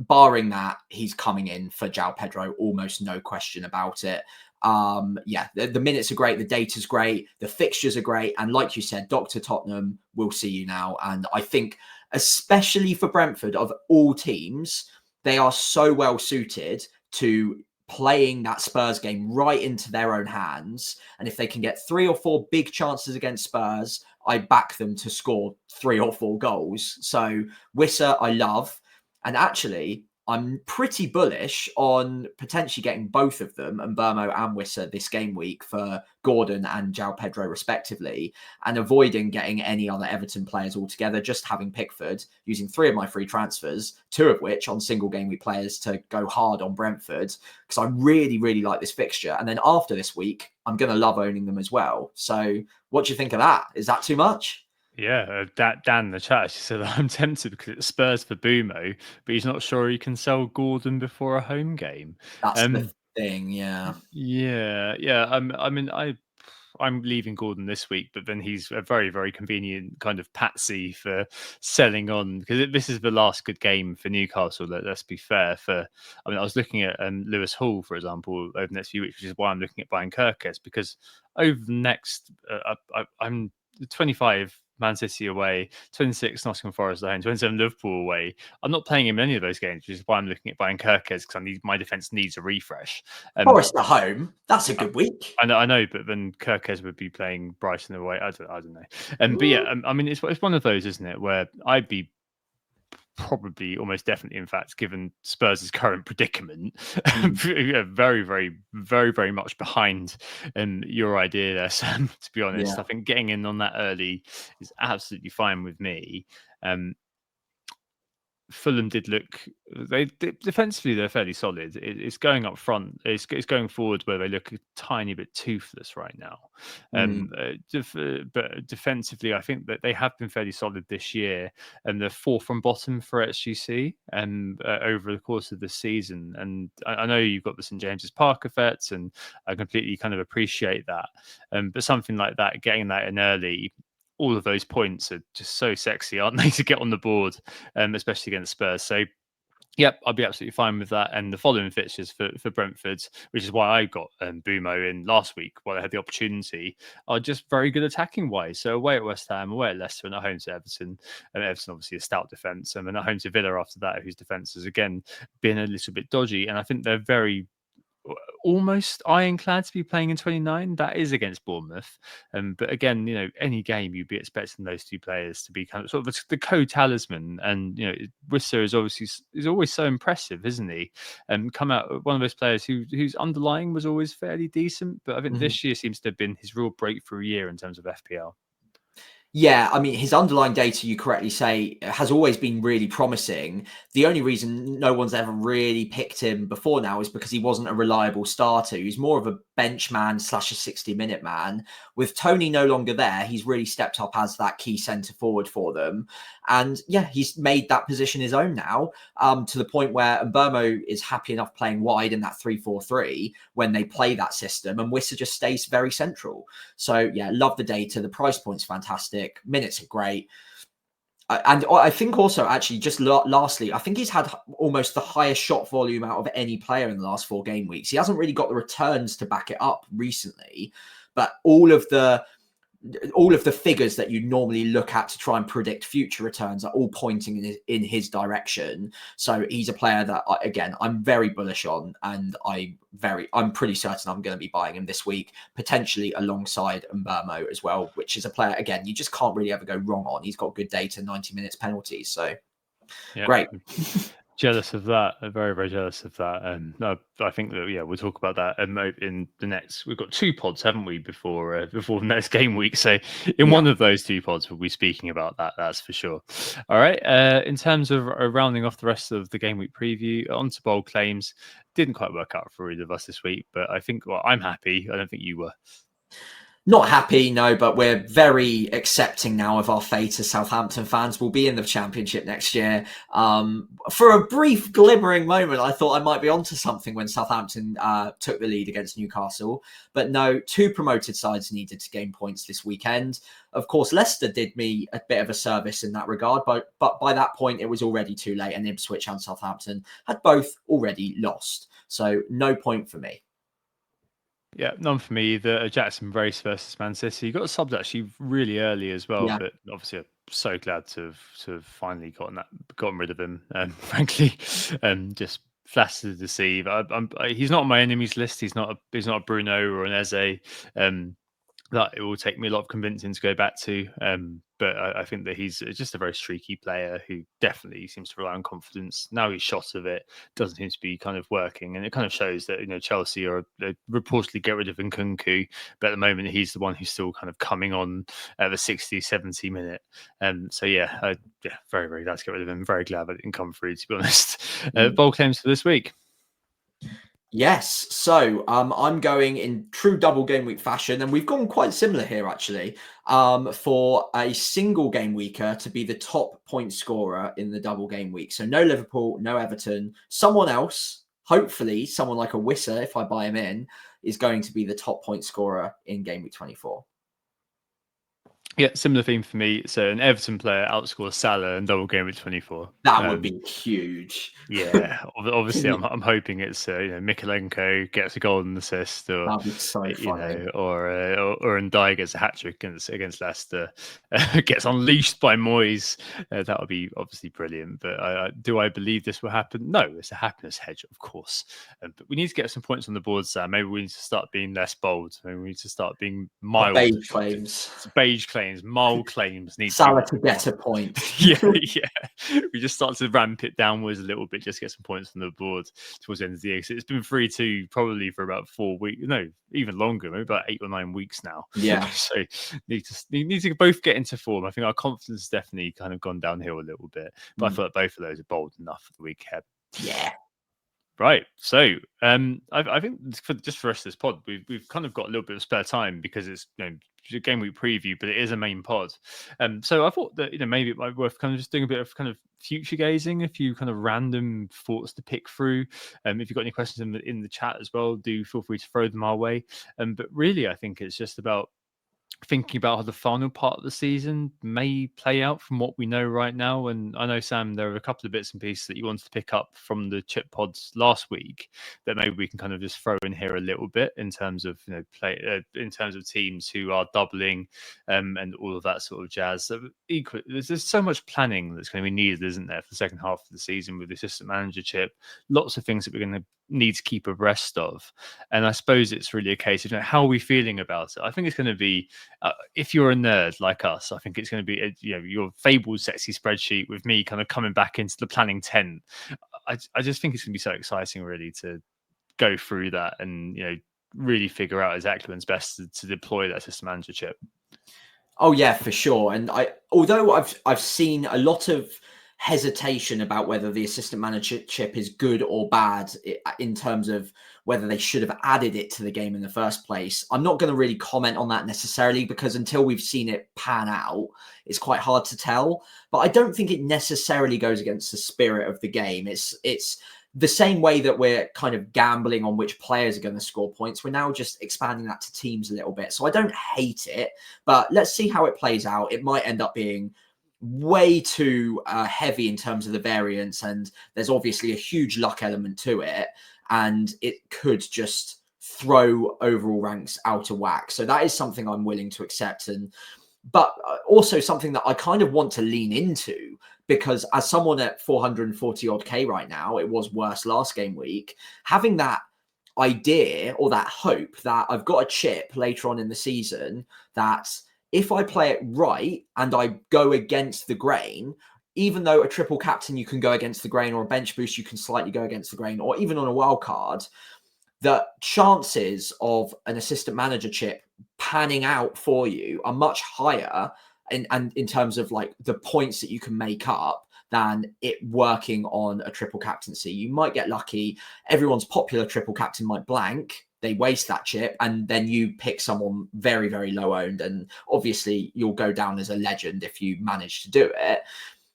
barring that, he's coming in for João Pedro, almost no question about it. The minutes are great, the data's great, the fixtures are great, and like you said, Dr. Tottenham will see you now. And I think especially for Brentford, of all teams, they are so well suited to playing that Spurs game right into their own hands. And if they can get 3 or 4 big chances against Spurs, I back them to score 3 or 4 goals. So Wissa I love, and actually I'm pretty bullish on potentially getting both of them, and Burmo and Wissa, this game week for Gordon and João Pedro respectively, and avoiding getting any other Everton players altogether, just having Pickford, using 3 of my free transfers, 2 of which on single game week players to go hard on Brentford, because I really, really like this fixture. And then after this week, I'm going to love owning them as well. So what do you think of that? Is that too much? Yeah, Dan in the chat actually said I'm tempted because it's Spurs for Bumo, but he's not sure he can sell Gordon before a home game. That's the thing, yeah. I'm leaving Gordon this week, but then he's a very, very convenient kind of patsy for selling on, because this is the last good game for Newcastle. Let's be fair. I was looking at Lewis Hall, for example, over the next few weeks, which is why I'm looking at buying Kirkes, because over the next, I'm 25 Man City away, 26 Nottingham Forest at home, 27 Liverpool away. I'm not playing him in any of those games, which is why I'm looking at buying Kirkes, because my defence needs a refresh. Forest at home, that's a good week. I know, but then Kirkes would be playing Brighton away. I don't know. But yeah, it's one of those, isn't it, where I'd be probably almost definitely, in fact, given Spurs' current predicament, very, very, very, very much behind your idea there, Sam, to be honest. Yeah. I think getting in on that early is absolutely fine with me. Fulham did look, defensively they're fairly solid. It's going up front, it's going forward where they look a tiny bit toothless right now. But defensively, I think that they have been fairly solid this year, and they're 4th from bottom for XGC over the course of the season. And I know you've got the St James's Park effect, and I completely kind of appreciate that. But something like that, getting that in early, all of those points are just so sexy, aren't they, to get on the board, especially against Spurs. So, yep, I'll be absolutely fine with that. And the following fixtures for Brentford, which is why I got Bumo in last week while I had the opportunity, are just very good attacking wise. So away at West Ham, away at Leicester, and at home to Everton. And Everton, obviously, a stout defence. And then at home to Villa after that, whose defence has, again, been a little bit dodgy. And I think they're very almost ironclad to be playing in 29. That is against Bournemouth. But again, any game you'd be expecting those two players to be kind of sort of the co-talisman. And Wissa is always so impressive, isn't he? Come out one of those players whose underlying was always fairly decent, but I think this year seems to have been his real breakthrough year in terms of FPL. Yeah, I mean, his underlying data, you correctly say, has always been really promising. The only reason no one's ever really picked him before now is because he wasn't a reliable starter. He's more of a bench man / a 60-minute man. With Tony no longer there, he's really stepped up as that key centre forward for them. And yeah, he's made that position his own now, to the point where Mbeumo is happy enough playing wide in that 3-4-3 when they play that system, and Wissa just stays very central. So yeah, love the data. The price point's fantastic. Minutes are great. And I think also, actually, just lastly, I think he's had almost the highest shot volume out of any player in the last 4 game weeks. He hasn't really got the returns to back it up recently, but all of the figures that you normally look at to try and predict future returns are all pointing in his direction. So he's a player that, again, I'm very bullish on, and I'm pretty certain I'm going to be buying him this week, potentially alongside Mbeumo as well, which is a player, again, you just can't really ever go wrong on. He's got good data, 90 minutes penalties. So great. Jealous of that. Very, very jealous of that. No, I think that we'll talk about that in the next. We've got 2 pods, haven't we, before the next game week? So in one of those 2 pods, we'll be speaking about that. That's for sure. All right. In terms of rounding off the rest of the game week preview, on to bold claims. Didn't quite work out for either of us this week, but I think I'm happy. I don't think you were. Not happy, no, but we're very accepting now of our fate as Southampton fans. We'll be in the Championship next year. For a brief glimmering moment, I thought I might be onto something when Southampton took the lead against Newcastle. But no, 2 promoted sides needed to gain points this weekend. Of course, Leicester did me a bit of a service in that regard, but by that point, it was already too late, and Ipswich and Southampton had both already lost. So no point for me. Yeah, none for me either. Jackson Brace versus Man City. You got subbed actually really early as well, but obviously I'm so glad to have finally gotten rid of him. Frankly, just flashed to deceive. He's not on my enemies list. He's not a Bruno or an Eze. That it will take me a lot of convincing to go back to. But I think that he's just a very streaky player who definitely seems to rely on confidence. Now he's shot of it, doesn't seem to be kind of working. And it kind of shows that, Chelsea are reportedly get rid of Nkunku, but at the moment he's the one who's still kind of coming on at the 60, 70 minute. So very, very glad to get rid of him. Very glad that it didn't come through, to be honest. Bold claims for this week. Yes, so I'm going in true double game week fashion, and we've gone quite similar here actually, for a single game weeker to be the top point scorer in the double game week. So no Liverpool, no Everton, someone else, hopefully someone like a Wissa, if I buy him in, is going to be the top point scorer in game week 24. Yeah, similar theme for me. So an Everton player outscores Salah in double game week 24. That would be huge. Yeah, obviously, I'm hoping it's Mikalenko gets a golden assist, or that'd be so funny. Or Ndiaye gets a hat trick against Leicester, gets unleashed by Moyes. That would be obviously brilliant. But do I believe this will happen? No, it's a happiness hedge, of course. But we need to get some points on the board, Sam. Maybe we need to start being less bold. Maybe we need to start being mild. Beige claims, mild claims. Need Salah to get a point. yeah. We just start to ramp it downwards a little bit, just get some points from the board towards the end of the year. So it's been 3-2 probably for about 4 weeks, no, even longer, maybe about 8 or 9 weeks now. Yeah. So need to both get into form. I think our confidence has definitely kind of gone downhill a little bit, but I feel like both of those are bold enough for the week ahead. Yeah. Right. So I think just for us this pod, we've kind of got a little bit of spare time because it's game week preview, but it is a main pod. So I thought that maybe it might be worth kind of just doing a bit of kind of future gazing, a few kind of random thoughts to pick through. If you've got any questions in the chat as well, do feel free to throw them our way. But really, I think it's just about thinking about how the final part of the season may play out from what we know right now. And I know, Sam, there are a couple of bits and pieces that you wanted to pick up from the chip pods last week that maybe we can kind of just throw in here a little bit in terms of in terms of teams who are doubling and all of that sort of jazz. So there's so much planning that's going to be needed, isn't there, for the second half of the season with the assistant manager chip? Lots of things that we're going to need to keep abreast of. And I suppose it's really a case of how are we feeling about it? I think it's going to be, if you're a nerd like us, I think it's going to be your fabled sexy spreadsheet with me kind of coming back into the planning tent. I just think it's going to be so exciting, really, to go through that and really figure out exactly when's best to deploy that system manager chip. Oh yeah, for sure. And although I've seen a lot of hesitation about whether the assistant manager chip is good or bad in terms of whether they should have added it to the game in the first place, I'm not going to really comment on that necessarily, because until we've seen it pan out, it's quite hard to tell. But I don't think it necessarily goes against the spirit of the game. It's the same way that we're kind of gambling on which players are going to score points. We're now just expanding that to teams a little bit. So I don't hate it, but let's see how it plays out. It might end up being way too heavy in terms of the variance, and there's obviously a huge luck element to it, and it could just throw overall ranks out of whack. So that is something I'm willing to accept, but also something that I kind of want to lean into, because as someone at 440 odd K right now, it was worse last game week, having that idea or that hope that I've got a chip later on in the season that if I play it right and I go against the grain, even though a triple captain you can go against the grain, or a bench boost you can slightly go against the grain, or even on a wild card, the chances of an assistant manager chip panning out for you are much higher in terms of like the points that you can make up than it working on a triple captaincy. You might get lucky. Everyone's popular triple captain might blank. They waste that chip, and then you pick someone very, very low owned. And obviously you'll go down as a legend if you manage to do it.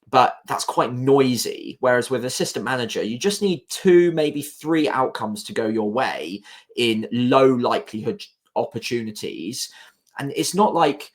But that's quite noisy. Whereas with assistant manager, you just need 2, maybe 3 outcomes to go your way in low likelihood opportunities. And it's not like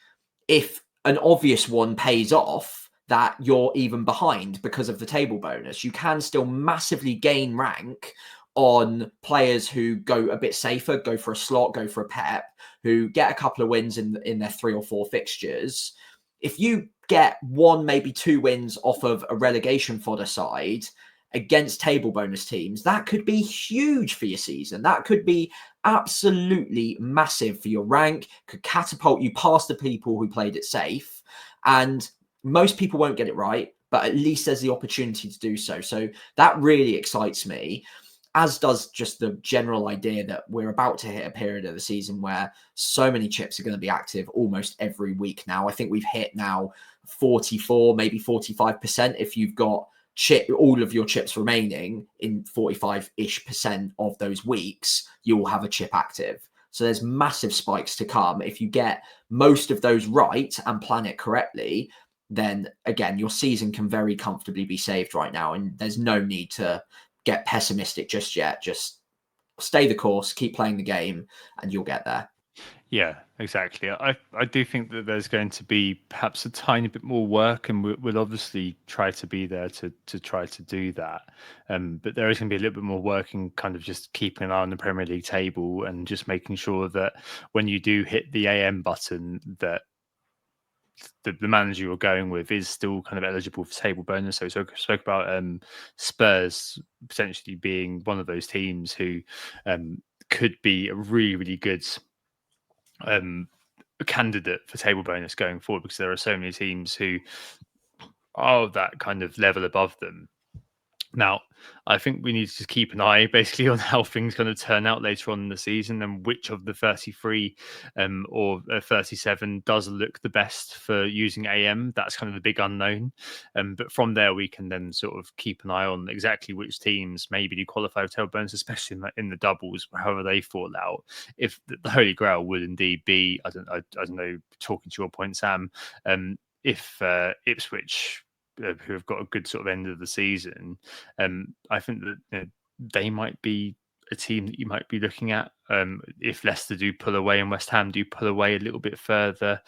if an obvious one pays off that you're even behind because of the table bonus. You can still massively gain rank on players who go a bit safer, go for a slot, go for a pep, who get a couple of wins in their 3 or 4 fixtures. If you get 1, maybe 2 wins off of a relegation fodder side against table bonus teams, that could be huge for your season. That could be absolutely massive for your rank, could catapult you past the people who played it safe. And most people won't get it right, but at least there's the opportunity to do so. So that really excites me, as does just the general idea that we're about to hit a period of the season where so many chips are going to be active almost every week now. I think we've hit now 44, maybe 45%. If you've got all of your chips remaining in 45-ish% of those weeks, you will have a chip active. So there's massive spikes to come. If you get most of those right and plan it correctly, then again, your season can very comfortably be saved right now. And there's no need to get pessimistic just yet. Just stay the course, keep playing the game, and you'll get there. Yeah, exactly. I do think that there's going to be perhaps a tiny bit more work, and we'll obviously try to be there to try to do that. But there is going to be a little bit more work in kind of just keeping an eye on the Premier League table and just making sure that when you do hit the AM button, that the manager you're going with is still kind of eligible for table bonus. So we spoke about Spurs potentially being one of those teams who could be a really, really good candidate for table bonus going forward, because there are so many teams who are that kind of level above them. Now, I think we need to just keep an eye basically on how things kind of turn out later on in the season, and which of the 33 or 37 does look the best for using AM. That's kind of the big unknown. But from there, we can then sort of keep an eye on exactly which teams maybe do qualify for table bonus, especially in the doubles, however they fall out. If the Holy Grail would indeed be, I don't know, talking to your point, Sam, if Ipswich, who have got a good sort of end of the season, I think that they might be a team that you might be looking at. If Leicester do pull away and West Ham do pull away a little bit further,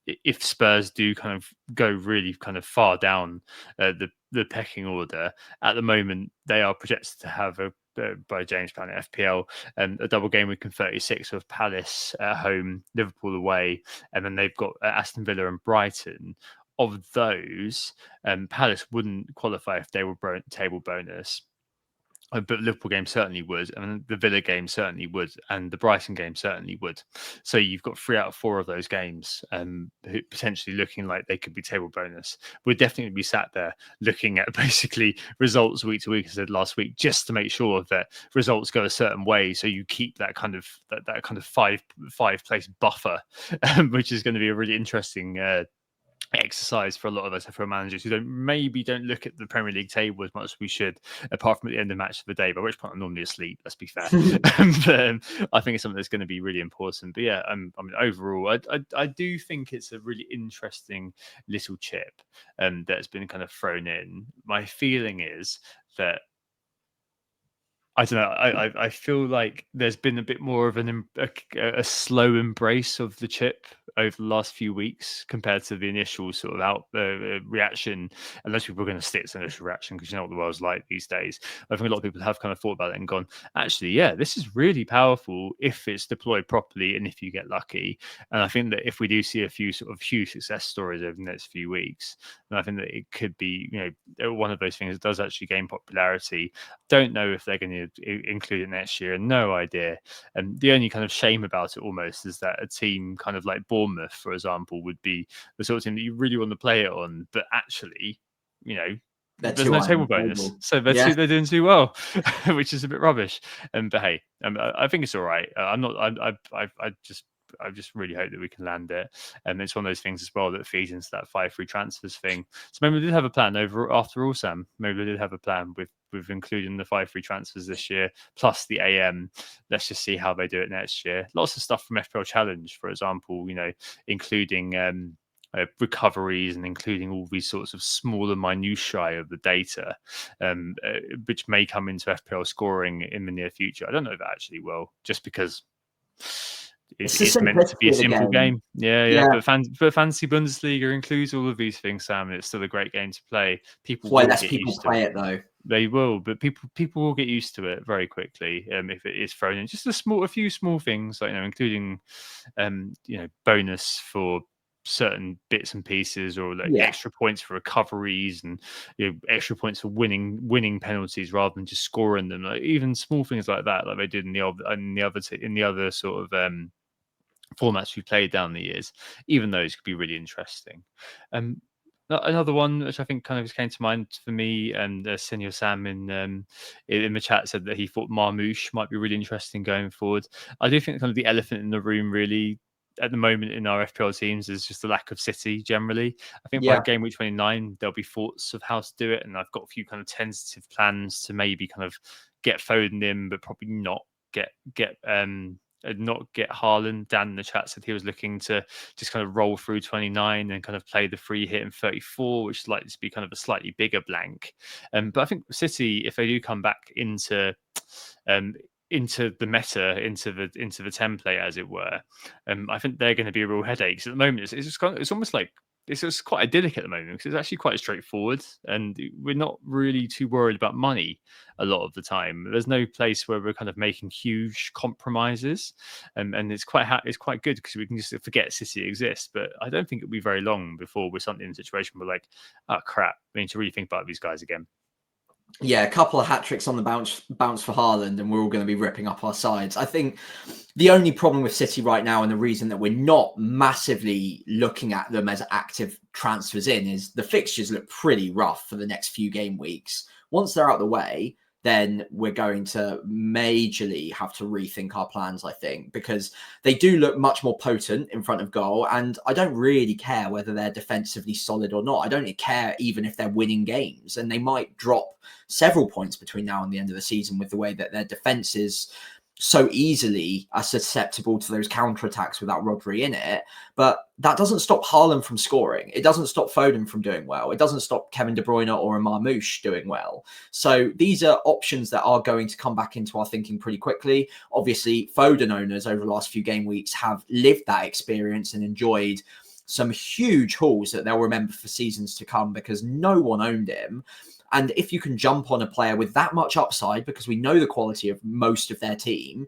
if Spurs do kind of go really kind of far down the pecking order, at the moment they are projected to have by James Plan at FPL a double game week in 36 of Palace at home, Liverpool away, and then they've got Aston Villa and Brighton. Of those, Palace wouldn't qualify if they were table bonus. But Liverpool game certainly would, and the Villa game certainly would, and the Brighton game certainly would. So you've got 3 out of 4 of those games potentially looking like they could be table bonus. We'd definitely be sat there looking at basically results week to week, as I said last week, just to make sure that results go a certain way. So you keep that kind of that kind of five place buffer, which is going to be a really interesting exercise for a lot of us, for managers who don't look at the Premier League table as much as we should, apart from at the end of match of the day, by which point I'm normally asleep, let's be fair. But, I think it's something that's going to be really important. But yeah, I mean, overall, I do think it's a really interesting little chip that's been kind of thrown in. My feeling is that I don't know. I feel like there's been a bit more of a slow embrace of the chip over the last few weeks compared to the initial sort of reaction. Unless people are going to stick to initial reaction, because you know what the world's like these days. I think a lot of people have kind of thought about it and gone, actually, yeah, this is really powerful if it's deployed properly and if you get lucky. And I think that if we do see a few sort of huge success stories over the next few weeks, then I think that it could be, one of those things that does actually gain popularity. Don't know if they're going to include it next year, no idea. And the only kind of shame about it almost is that a team kind of like Bournemouth, for example, would be the sort of team that you really want to play it on, but actually, there's no table bonus, so they're doing too well, which is a bit rubbish. But hey, I think it's all right. I just really hope that we can land it. And it's one of those things as well that feeds into that 5 free transfers thing. So maybe we did have a plan after all, Sam. Maybe we did have a plan with including the 5 free transfers this year, plus the AM. Let's just see how they do it next year. Lots of stuff from FPL Challenge, for example, including recoveries and including all these sorts of smaller minutiae of the data, which may come into FPL scoring in the near future. I don't know if it actually will, just because it's meant to be a simple game. Yeah. But Fantasy Bundesliga includes all of these things, Sam, and it's still a great game to play. People will get used to it, though. They will, but people will get used to it very quickly if it is thrown in. Just a few small things, like including bonus for certain bits and pieces, or extra points for recoveries, and extra points for winning penalties rather than just scoring them. Like even small things like that, like they did in the other sort of formats we played down the years. Even those could be really interesting. Another one which I think kind of came to mind for me, and Senior Sam in the chat said that he thought Marmouche might be really interesting going forward. I do think kind of the elephant in the room really at the moment in our FPL teams is just the lack of City generally. I think by game week 29 there'll be thoughts of how to do it, and I've got a few kind of tentative plans to maybe kind of get Foden in, but probably not get Haaland. Dan in the chat said he was looking to just kind of roll through 29 and kind of play the free hit in 34, which is likely to be kind of a slightly bigger blank. But I think City, if they do come back into the meta, into the template, as it were, I think they're going to be a real headache. Because at the moment, it's almost like it's just quite idyllic at the moment, because it's actually quite straightforward, and we're not really too worried about money a lot of the time. There's no place where we're kind of making huge compromises, and it's quite good because we can just forget City exists. But I don't think it'll be very long before we're suddenly in a situation where like, oh crap, we need to really think about these guys again. Yeah, a couple of hat-tricks on the bounce for Haaland, and we're all going to be ripping up our sides. I think the only problem with City right now, and the reason that we're not massively looking at them as active transfers is the fixtures look pretty rough for the next few game weeks. Once they're out of the way, then we're going to majorly have to rethink our plans, I think, because they do look much more potent in front of goal. And I don't really care whether they're defensively solid or not. I don't really care even if they're winning games, and they might drop several points between now and the end of the season with the way that their defense is so easily are susceptible to those counterattacks without Rodri in it. But that doesn't stop Haaland from scoring. It doesn't stop Foden from doing well. It doesn't stop Kevin De Bruyne or Marmoush doing well. So these are options that are going to come back into our thinking pretty quickly. Obviously, Foden owners over the last few game weeks have lived that experience and enjoyed some huge hauls that they'll remember for seasons to come because no one owned him. And if you can jump on a player with that much upside, because we know the quality of most of their team,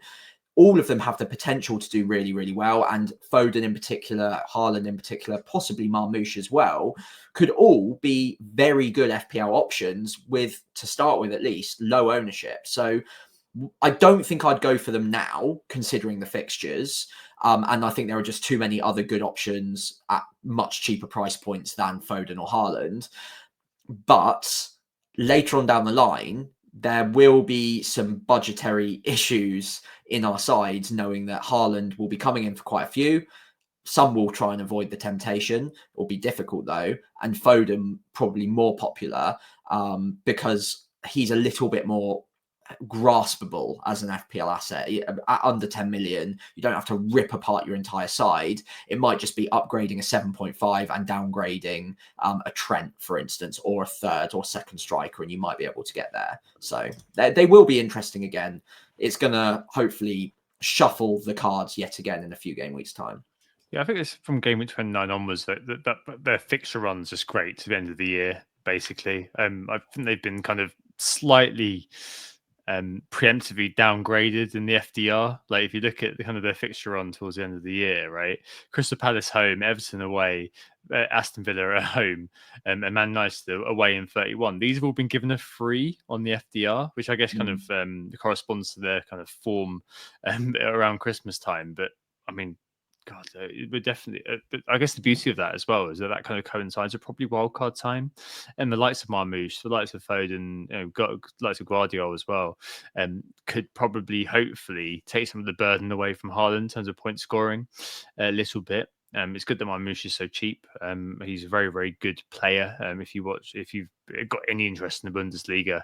all of them have the potential to do really, really well. And Foden in particular, Haaland in particular, possibly Marmoush as well, could all be very good FPL options with, to start with at least, low ownership. So I don't think I'd go for them now, considering the fixtures. And I think there are just too many other good options at much cheaper price points than Foden or Haaland. But later on down the line, there will be some budgetary issues in our sides, knowing that Haaland will be coming in for quite a few. Some will try and avoid the temptation. It will be difficult though. And Foden probably more popular because he's a little bit more graspable as an FPL asset. At under 10 million, you don't have to rip apart your entire side. It might just be upgrading a 7.5 and downgrading a Trent, for instance, or a third or second striker, and you might be able to get there. So they will be interesting again. It's going to hopefully shuffle the cards yet again in a few game weeks' time. Yeah, I think it's from game week 29 onwards that their fixture run's just great to the end of the year, basically. I think they've been kind of slightly preemptively downgraded in the FDR. Like if you look at the kind of their fixture run towards the end of the year, right? Crystal Palace home, Everton away, Aston Villa at home, and Man United away in 31. These have all been given a free on the FDR, which I guess kind of corresponds to their kind of form around Christmas time. But I mean, God, we're definitely. I guess the beauty of that as well is that kind of coincides with probably wildcard time, and the likes of Marmoush, the likes of Foden, likes of Guardiola as well, could probably, hopefully, take some of the burden away from Haaland in terms of point scoring a little bit. It's good that Marmoush is so cheap. He's a very, very good player. If you've got any interest in the Bundesliga,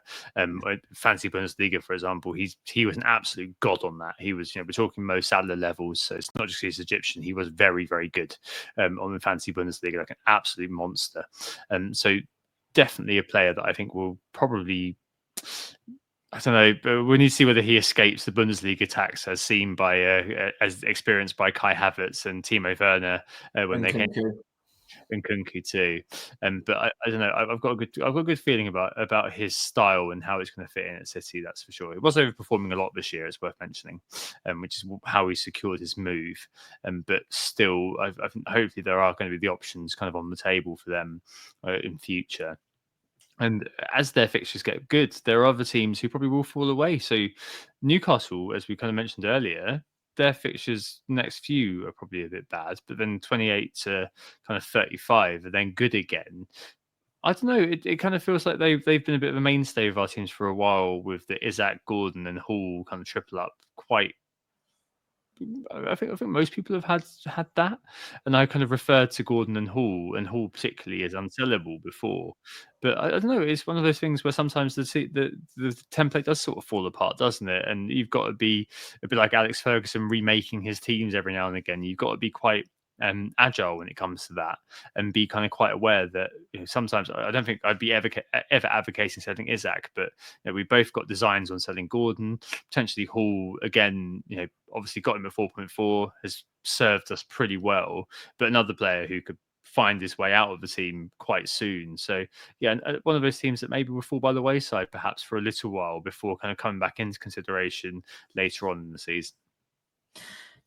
fancy Bundesliga, for example, he was an absolute god on that. He was, we're talking Mo Salah levels. So it's not just he's Egyptian. He was very, very good on the fancy Bundesliga, like an absolute monster. So definitely a player that I think will probably. I don't know, but we need to see whether he escapes the Bundesliga tax as seen by, as experienced by Kai Havertz and Timo Werner when they came, and Kunku too. But I don't know. I've got a good feeling about his style and how it's going to fit in at City. That's for sure. It was overperforming a lot this year. It's worth mentioning, which is how he secured his move. But still, I think hopefully there are going to be the options kind of on the table for them in future. And as their fixtures get good, there are other teams who probably will fall away. So Newcastle, as we kind of mentioned earlier, their fixtures next few are probably a bit bad, but then 28 to kind of 35 are then good again. I don't know. It kind of feels like they've been a bit of a mainstay of our teams for a while with the Isaac, Gordon, and Hall kind of triple up quite. I think most people have had that, and I kind of referred to Gordon and Hall particularly as unsellable before. But I don't know. It's one of those things where sometimes the template does sort of fall apart, doesn't it? And you've got to be a bit like Alex Ferguson remaking his teams every now and again. You've got to be quite agile when it comes to that, and be kind of quite aware that sometimes I don't think I'd be ever advocating selling Isaac, but we both got designs on selling Gordon, potentially Hall again. Obviously got him at 4.4, has served us pretty well, but another player who could find his way out of the team quite soon. So yeah, one of those teams that maybe will fall by the wayside perhaps for a little while before kind of coming back into consideration later on in the season.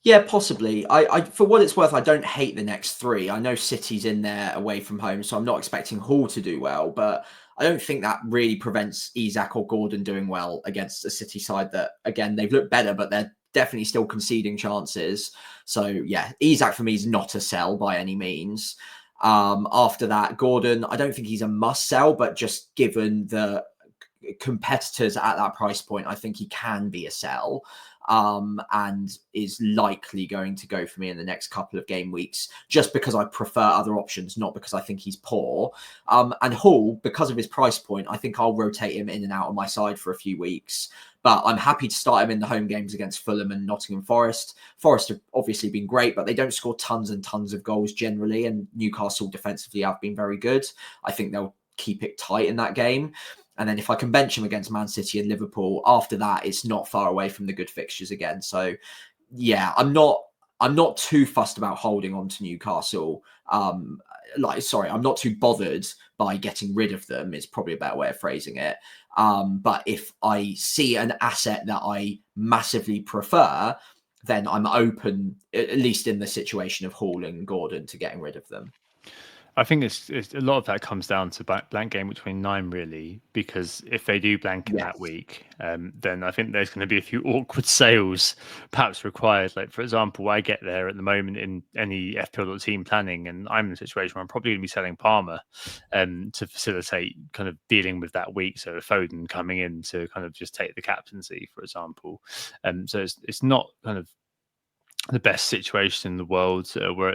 Yeah, possibly. I for what it's worth, I don't hate the next three. I know City's in there away from home, so I'm not expecting Hall to do well, but I don't think that really prevents Isak or Gordon doing well against a City side that, again, they've looked better, but they're definitely still conceding chances. So yeah, Isak for me is not a sell by any means. After that, Gordon, I don't think he's a must sell, but just given the competitors at that price point, I think he can be a sell, and is likely going to go for me in the next couple of game weeks, just because I prefer other options, not because I think he's poor. And Hall, because of his price point, I think I'll rotate him in and out on my side for a few weeks. But I'm happy to start him in the home games against Fulham and Nottingham Forest. Forest have obviously been great, but they don't score tons and tons of goals generally. And Newcastle defensively have been very good. I think they'll keep it tight in that game. And then if I can bench him against Man City and Liverpool, after that, it's not far away from the good fixtures again. So, yeah, I'm not too fussed about holding on to Newcastle. I'm not too bothered by getting rid of them, is probably a better way of phrasing it. But if I see an asset that I massively prefer, then I'm open, at least in the situation of Hall and Gordon, to getting rid of them. I think it's a lot of that comes down to blank game between 9, really, because if they do blank in that week, then I think there's going to be a few awkward sales perhaps required. Like, for example, I get there at the moment in any FPL team planning, and I'm in a situation where I'm probably going to be selling Palmer to facilitate kind of dealing with that week. So Foden coming in to kind of just take the captaincy, for example. So it's not kind of the best situation in the world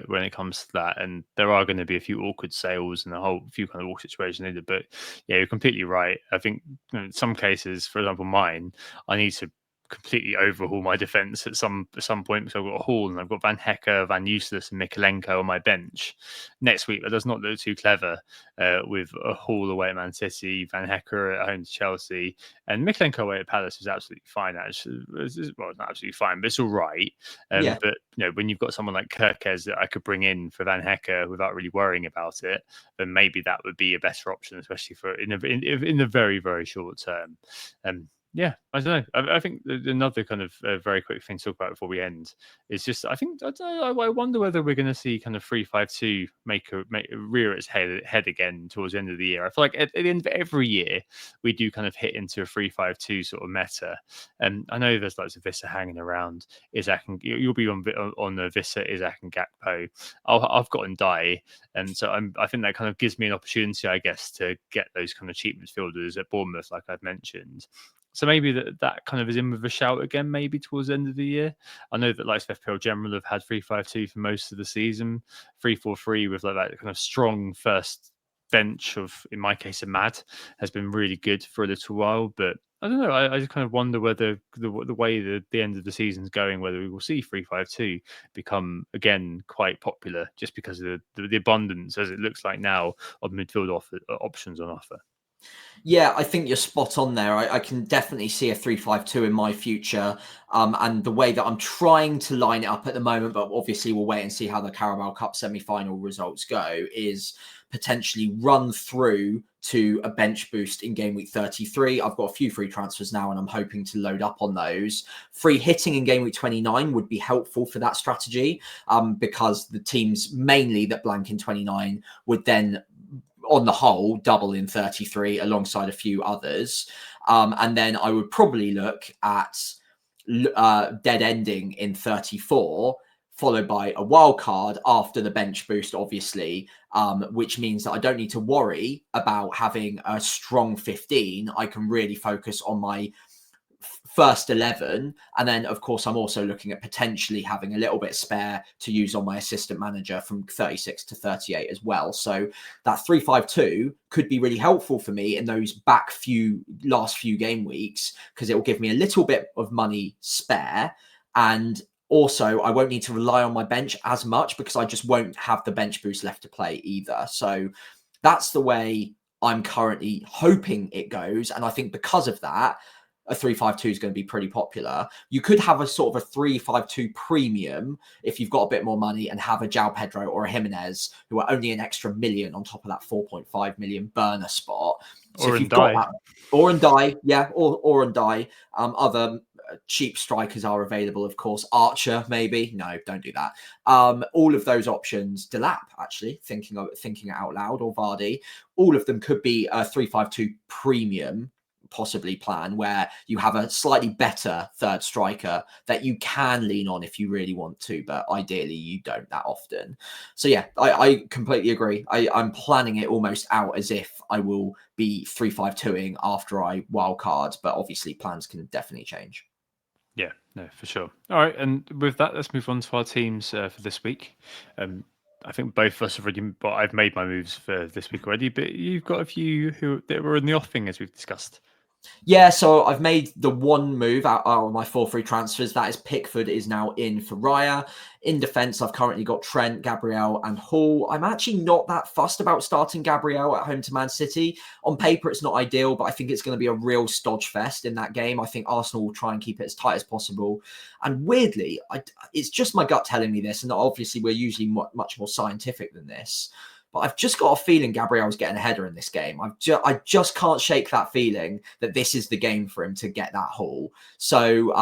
when it comes to that, and there are going to be a few awkward sales and a whole few kind of awkward situations needed. But yeah, you're completely right. I think in some cases, for example, mine, I need to completely overhaul my defense at some point, because I've got Hall and I've got Van Hecke, Van Useless, and Mikalenko on my bench. Next week, that does not look too clever with a Hall away at Man City, Van Hecke at home to Chelsea, and Mikalenko away at Palace is absolutely fine. Actually, well, it's not absolutely fine, but it's all right. But when you've got someone like Kirkes that I could bring in for Van Hecke without really worrying about it, then maybe that would be a better option, especially for in the very, very short term. Yeah, I don't know. I think another kind of very quick thing to talk about before we end is just I wonder whether we're going to see kind of 3-5-2 rear its head again towards the end of the year. I feel like at the end of every year we do kind of hit into a 3-5-2 sort of meta. And I know there's lots of Vissa hanging around. You'll be on the Vissa, Isaac and Gakpo. I've got Ndai, and so I think that kind of gives me an opportunity, I guess, to get those kind of cheap midfielders at Bournemouth, like I've mentioned. So maybe that kind of is in with a shout again, maybe towards the end of the year. I know that likes of FPL General have had 3-5-2 for most of the season, 3-4-3 with like that kind of strong first bench of, in my case, Ahmad has been really good for a little while. But I don't know. I just kind of wonder whether the way the end of the season's going, whether we will see 3-5-2 become again quite popular, just because of the abundance, as it looks like now, of midfield options on offer. Yeah, I think you're spot on there. I can definitely see a 3-5-2 in my future. And the way that I'm trying to line it up at the moment, but obviously we'll wait and see how the Carabao Cup semi-final results go, is potentially run through to a bench boost in game week 33. I've got a few free transfers now and I'm hoping to load up on those. Free hitting in game week 29 would be helpful for that strategy, because the teams mainly that blank in 29 would then, on the whole, double in 33 alongside a few others. And then I would probably look at dead ending in 34, followed by a wild card after the bench boost, obviously, which means that I don't need to worry about having a strong 15. I can really focus on my first 11, and then of course I'm also looking at potentially having a little bit spare to use on my assistant manager from 36 to 38 as well. So that 3-5-2 could be really helpful for me in those last few game weeks, because it will give me a little bit of money spare, and also I won't need to rely on my bench as much because I just won't have the bench boost left to play either. So that's the way I'm currently hoping it goes, and I think because of that, a 3-5-2 is going to be pretty popular. You could have a sort of a 3-5-2 premium if you've got a bit more money and have a João Pedro or a Jimenez who are only an extra million on top of that 4.5 million burner spot. So Or if you've Ndai. got that, or Ndai, yeah, or Ndai. Other cheap strikers are available, of course. Archer, maybe. No, don't do that. All of those options, Delap, actually, thinking it out loud, or Vardy, all of them could be a 3-5-2 premium possibly plan where you have a slightly better third striker that you can lean on if you really want to, but ideally you don't that often. So yeah, I completely agree. I'm planning it almost out as if I will be 3-5-2ing after I wildcard, but obviously plans can definitely change. Yeah, no, for sure. All right, and with that, let's move on to our teams for this week. I think both of us have already, but I've made my moves for this week already. But you've got a few that were in the offing, as we've discussed. Yeah, so I've made the one move out of my 4-3 transfers. That is Pickford is now in for Raya. In defence, I've currently got Trent, Gabriel and Hall. I'm actually not that fussed about starting Gabriel at home to Man City. On paper, it's not ideal, but I think it's going to be a real stodge fest in that game. I think Arsenal will try and keep it as tight as possible. And weirdly, it's just my gut telling me this, and obviously we're usually much more scientific than this. But I've just got a feeling Gabriel's getting a header in this game. I just can't shake that feeling that this is the game for him to get that haul. So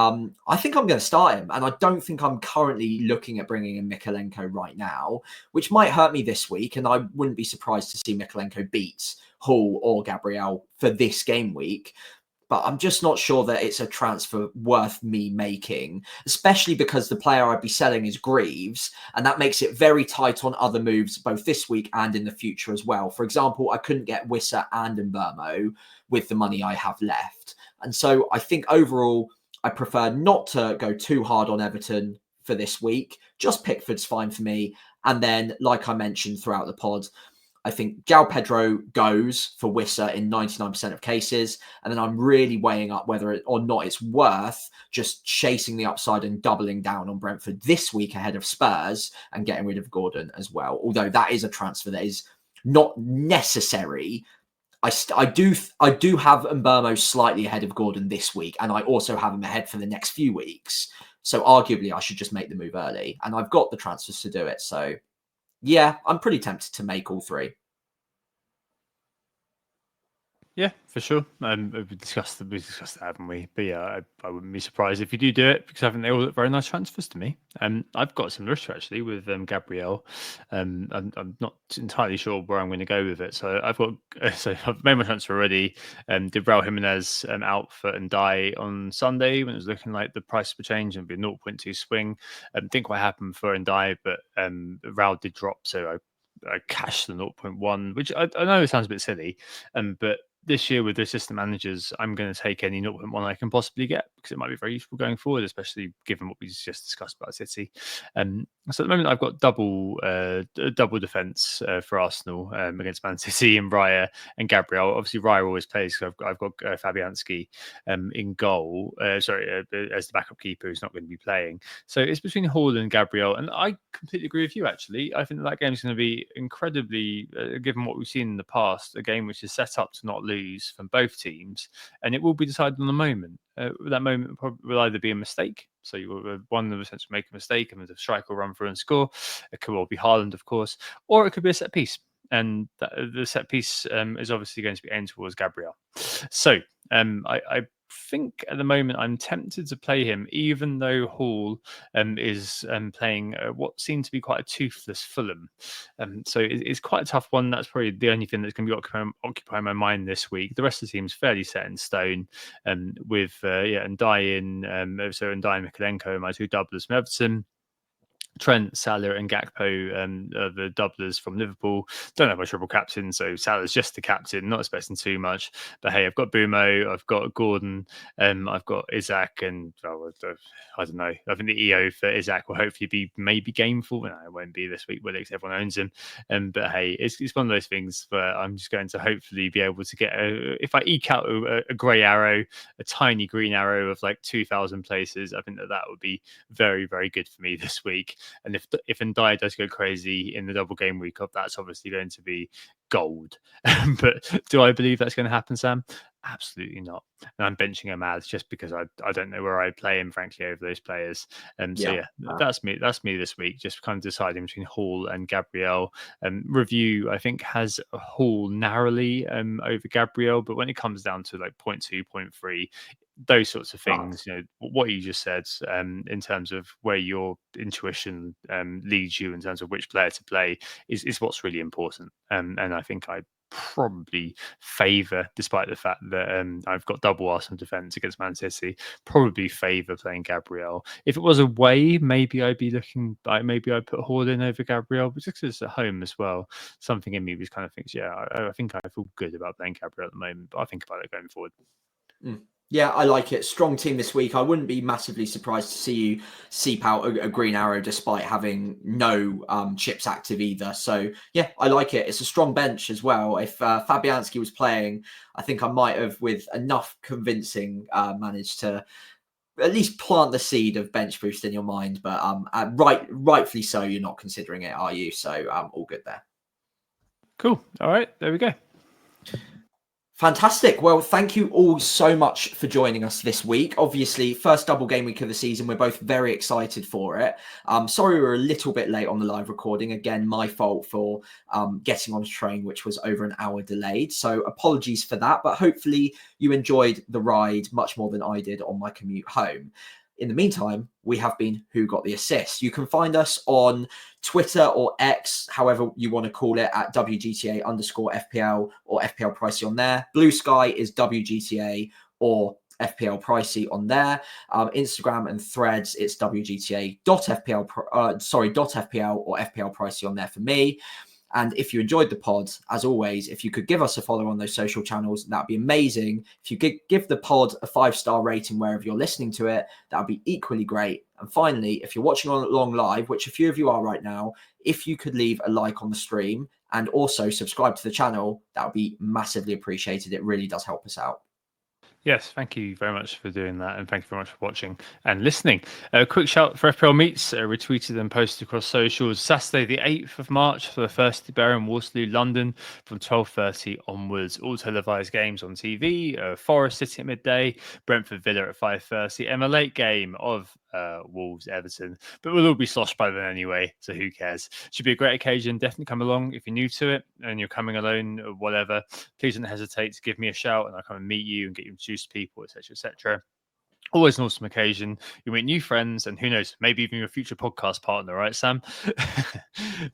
I think I'm going to start him. And I don't think I'm currently looking at bringing in Mikalenko right now, which might hurt me this week. And I wouldn't be surprised to see Mikalenko beat Hall or Gabriel for this game week. But I'm just not sure that it's a transfer worth me making, especially because the player I'd be selling is Greaves, and that makes it very tight on other moves, both this week and in the future as well. For example, I couldn't get Wissa and Mbermo with the money I have left. And so I think overall, I prefer not to go too hard on Everton for this week. Just Pickford's fine for me. And then, like I mentioned throughout the pod, I think João Pedro goes for Wissa in 99% of cases. And then I'm really weighing up whether or not it's worth just chasing the upside and doubling down on Brentford this week ahead of Spurs and getting rid of Gordon as well. Although that is a transfer that is not necessary. I do have Mbermo slightly ahead of Gordon this week. And I also have him ahead for the next few weeks. So arguably I should just make the move early. And I've got the transfers to do it. So yeah, I'm pretty tempted to make all three. Yeah, for sure. We discussed that, haven't we? But yeah, I wouldn't be surprised if you do it because I think they all look very nice transfers to me. I've got some risk actually with Gabriel. I'm not entirely sure where I'm going to go with it. So I've made my transfer already. Did Raul Jimenez out for and die on Sunday when it was looking like the price would change and be a 0.2 swing. Didn't quite happen for and die, but Raul did drop, so I cashed the 0.1, which I know it sounds a bit silly, but this year with the assistant managers, I'm going to take any 0.1 I can possibly get because it might be very useful going forward, especially given what we just discussed about City. So at the moment, I've got double defence for Arsenal against Man City and Raya and Gabriel. Obviously, Raya always plays because I've got Fabianski in goal. As the backup keeper who's not going to be playing. So it's between Hall and Gabriel, and I completely agree with you. Actually, I think that game is going to be incredibly, given what we've seen in the past, a game which is set up to not lose from both teams, and it will be decided on the moment. That moment will either be a mistake, so you will one of them essentially make a mistake and the striker will run through and score. It could well be Haaland, of course, or it could be a set piece, and the set piece is obviously going to be aimed towards Gabriel. So I think at the moment I'm tempted to play him, even though Hall is playing what seemed to be quite a toothless Fulham. So it's quite a tough one. That's probably the only thing that's going to be occupying my mind this week. The rest of the team's fairly set in stone. With Ndiaye and Ndiaye and Mikalenko, my two doublers from Everton. Trent, Salah, and Gakpo, the doublers from Liverpool. Don't have my triple captain, so Salah's just the captain, not expecting too much. But hey, I've got Bumo, I've got Gordon, I've got Isaac, and I don't know. I think the EO for Isaac will hopefully be maybe gameful. No, it won't be this week, will it? Because everyone owns him. But hey, it's one of those things where I'm just going to hopefully be able to get if I eke out a grey arrow, a tiny green arrow of like 2,000 places, I think that would be very, very good for me this week. And if Ndiaye does go crazy in the double game week, that's obviously going to be gold. But do I believe that's going to happen, Sam? Absolutely not. And I'm benching him as just because I don't know where I'd play him, frankly, over those players. That's me. That's me this week. Just kind of deciding between Hall and Gabriel. Review, I think, has Hall narrowly over Gabriel, but when it comes down to like 0.2, 0.3, those sorts of things, what you just said, in terms of where your intuition leads you in terms of which player to play is what's really important. And I think I probably favour, despite the fact that I've got double Arsenal defence against Man City, probably favour playing Gabriel. If it was away, maybe I'd be looking like maybe I'd put Horde in over Gabriel, but just because it's at home as well, something in me was kind of thinks, I think I feel good about playing Gabriel at the moment, but I think about it going forward. Yeah, I like it. Strong team this week. I wouldn't be massively surprised to see you seep out a green arrow despite having no chips active either. So yeah, I like it. It's a strong bench as well. If Fabianski was playing, I think I might have, with enough convincing, managed to at least plant the seed of bench boost in your mind. But rightfully so, you're not considering it, are you? So all good there. Cool. All right, there we go. Fantastic. Well, thank you all so much for joining us this week. Obviously, first double game week of the season. We're both very excited for it. Sorry we were a little bit late on the live recording. Again, my fault for getting on a train, which was over an hour delayed. So apologies for that. But hopefully you enjoyed the ride much more than I did on my commute home. In the meantime, we have been Who Got the Assist. You can find us on Twitter or X, however you want to call it, at WGTA_FPL or FPL Pricey on there. Blue Sky is WGTA or FPL Pricey on there. Instagram and Threads, it's WGTA.FPL or FPL Pricey on there for me. And if you enjoyed the pod, as always, if you could give us a follow on those social channels, that'd be amazing. If you could give the pod a 5-star rating wherever you're listening to it, that'd be equally great. And finally, if you're watching along live, which a few of you are right now, if you could leave a like on the stream and also subscribe to the channel, that would be massively appreciated. It really does help us out. Yes, thank you very much for doing that, and thank you very much for watching and listening. A quick shout for FPL Meets, retweeted and posted across socials. Saturday the 8th of March for the first Bear in Waterloo, London, from 12:30 onwards. All televised games on TV. Forest City at midday, Brentford Villa at 5:30, and a late game of Wolves Everton, but we'll all be sloshed by then anyway, so who cares. Should be a great occasion. Definitely come along if you're new to it and you're coming alone or whatever. Please don't hesitate to give me a shout and I'll come and meet you and get you introduced to people, etc., etc. Always an awesome occasion. You meet new friends and who knows, maybe even your future podcast partner, right, Sam?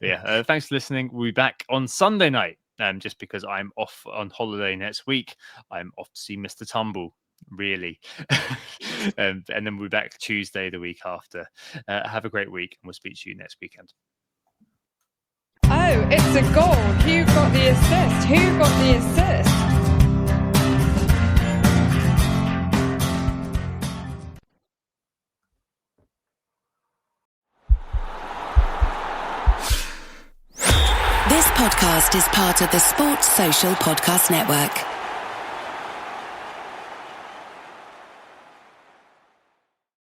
Yeah, thanks for listening. We'll be back on Sunday night, just because I'm off on holiday next week. I'm off to see Mr. Tumble. Really. And then we'll be back Tuesday the week after. Have a great week and we'll speak to you next weekend. Oh, it's a goal. Who got the assist? Who got the assist? This podcast is part of the Sports Social Podcast Network.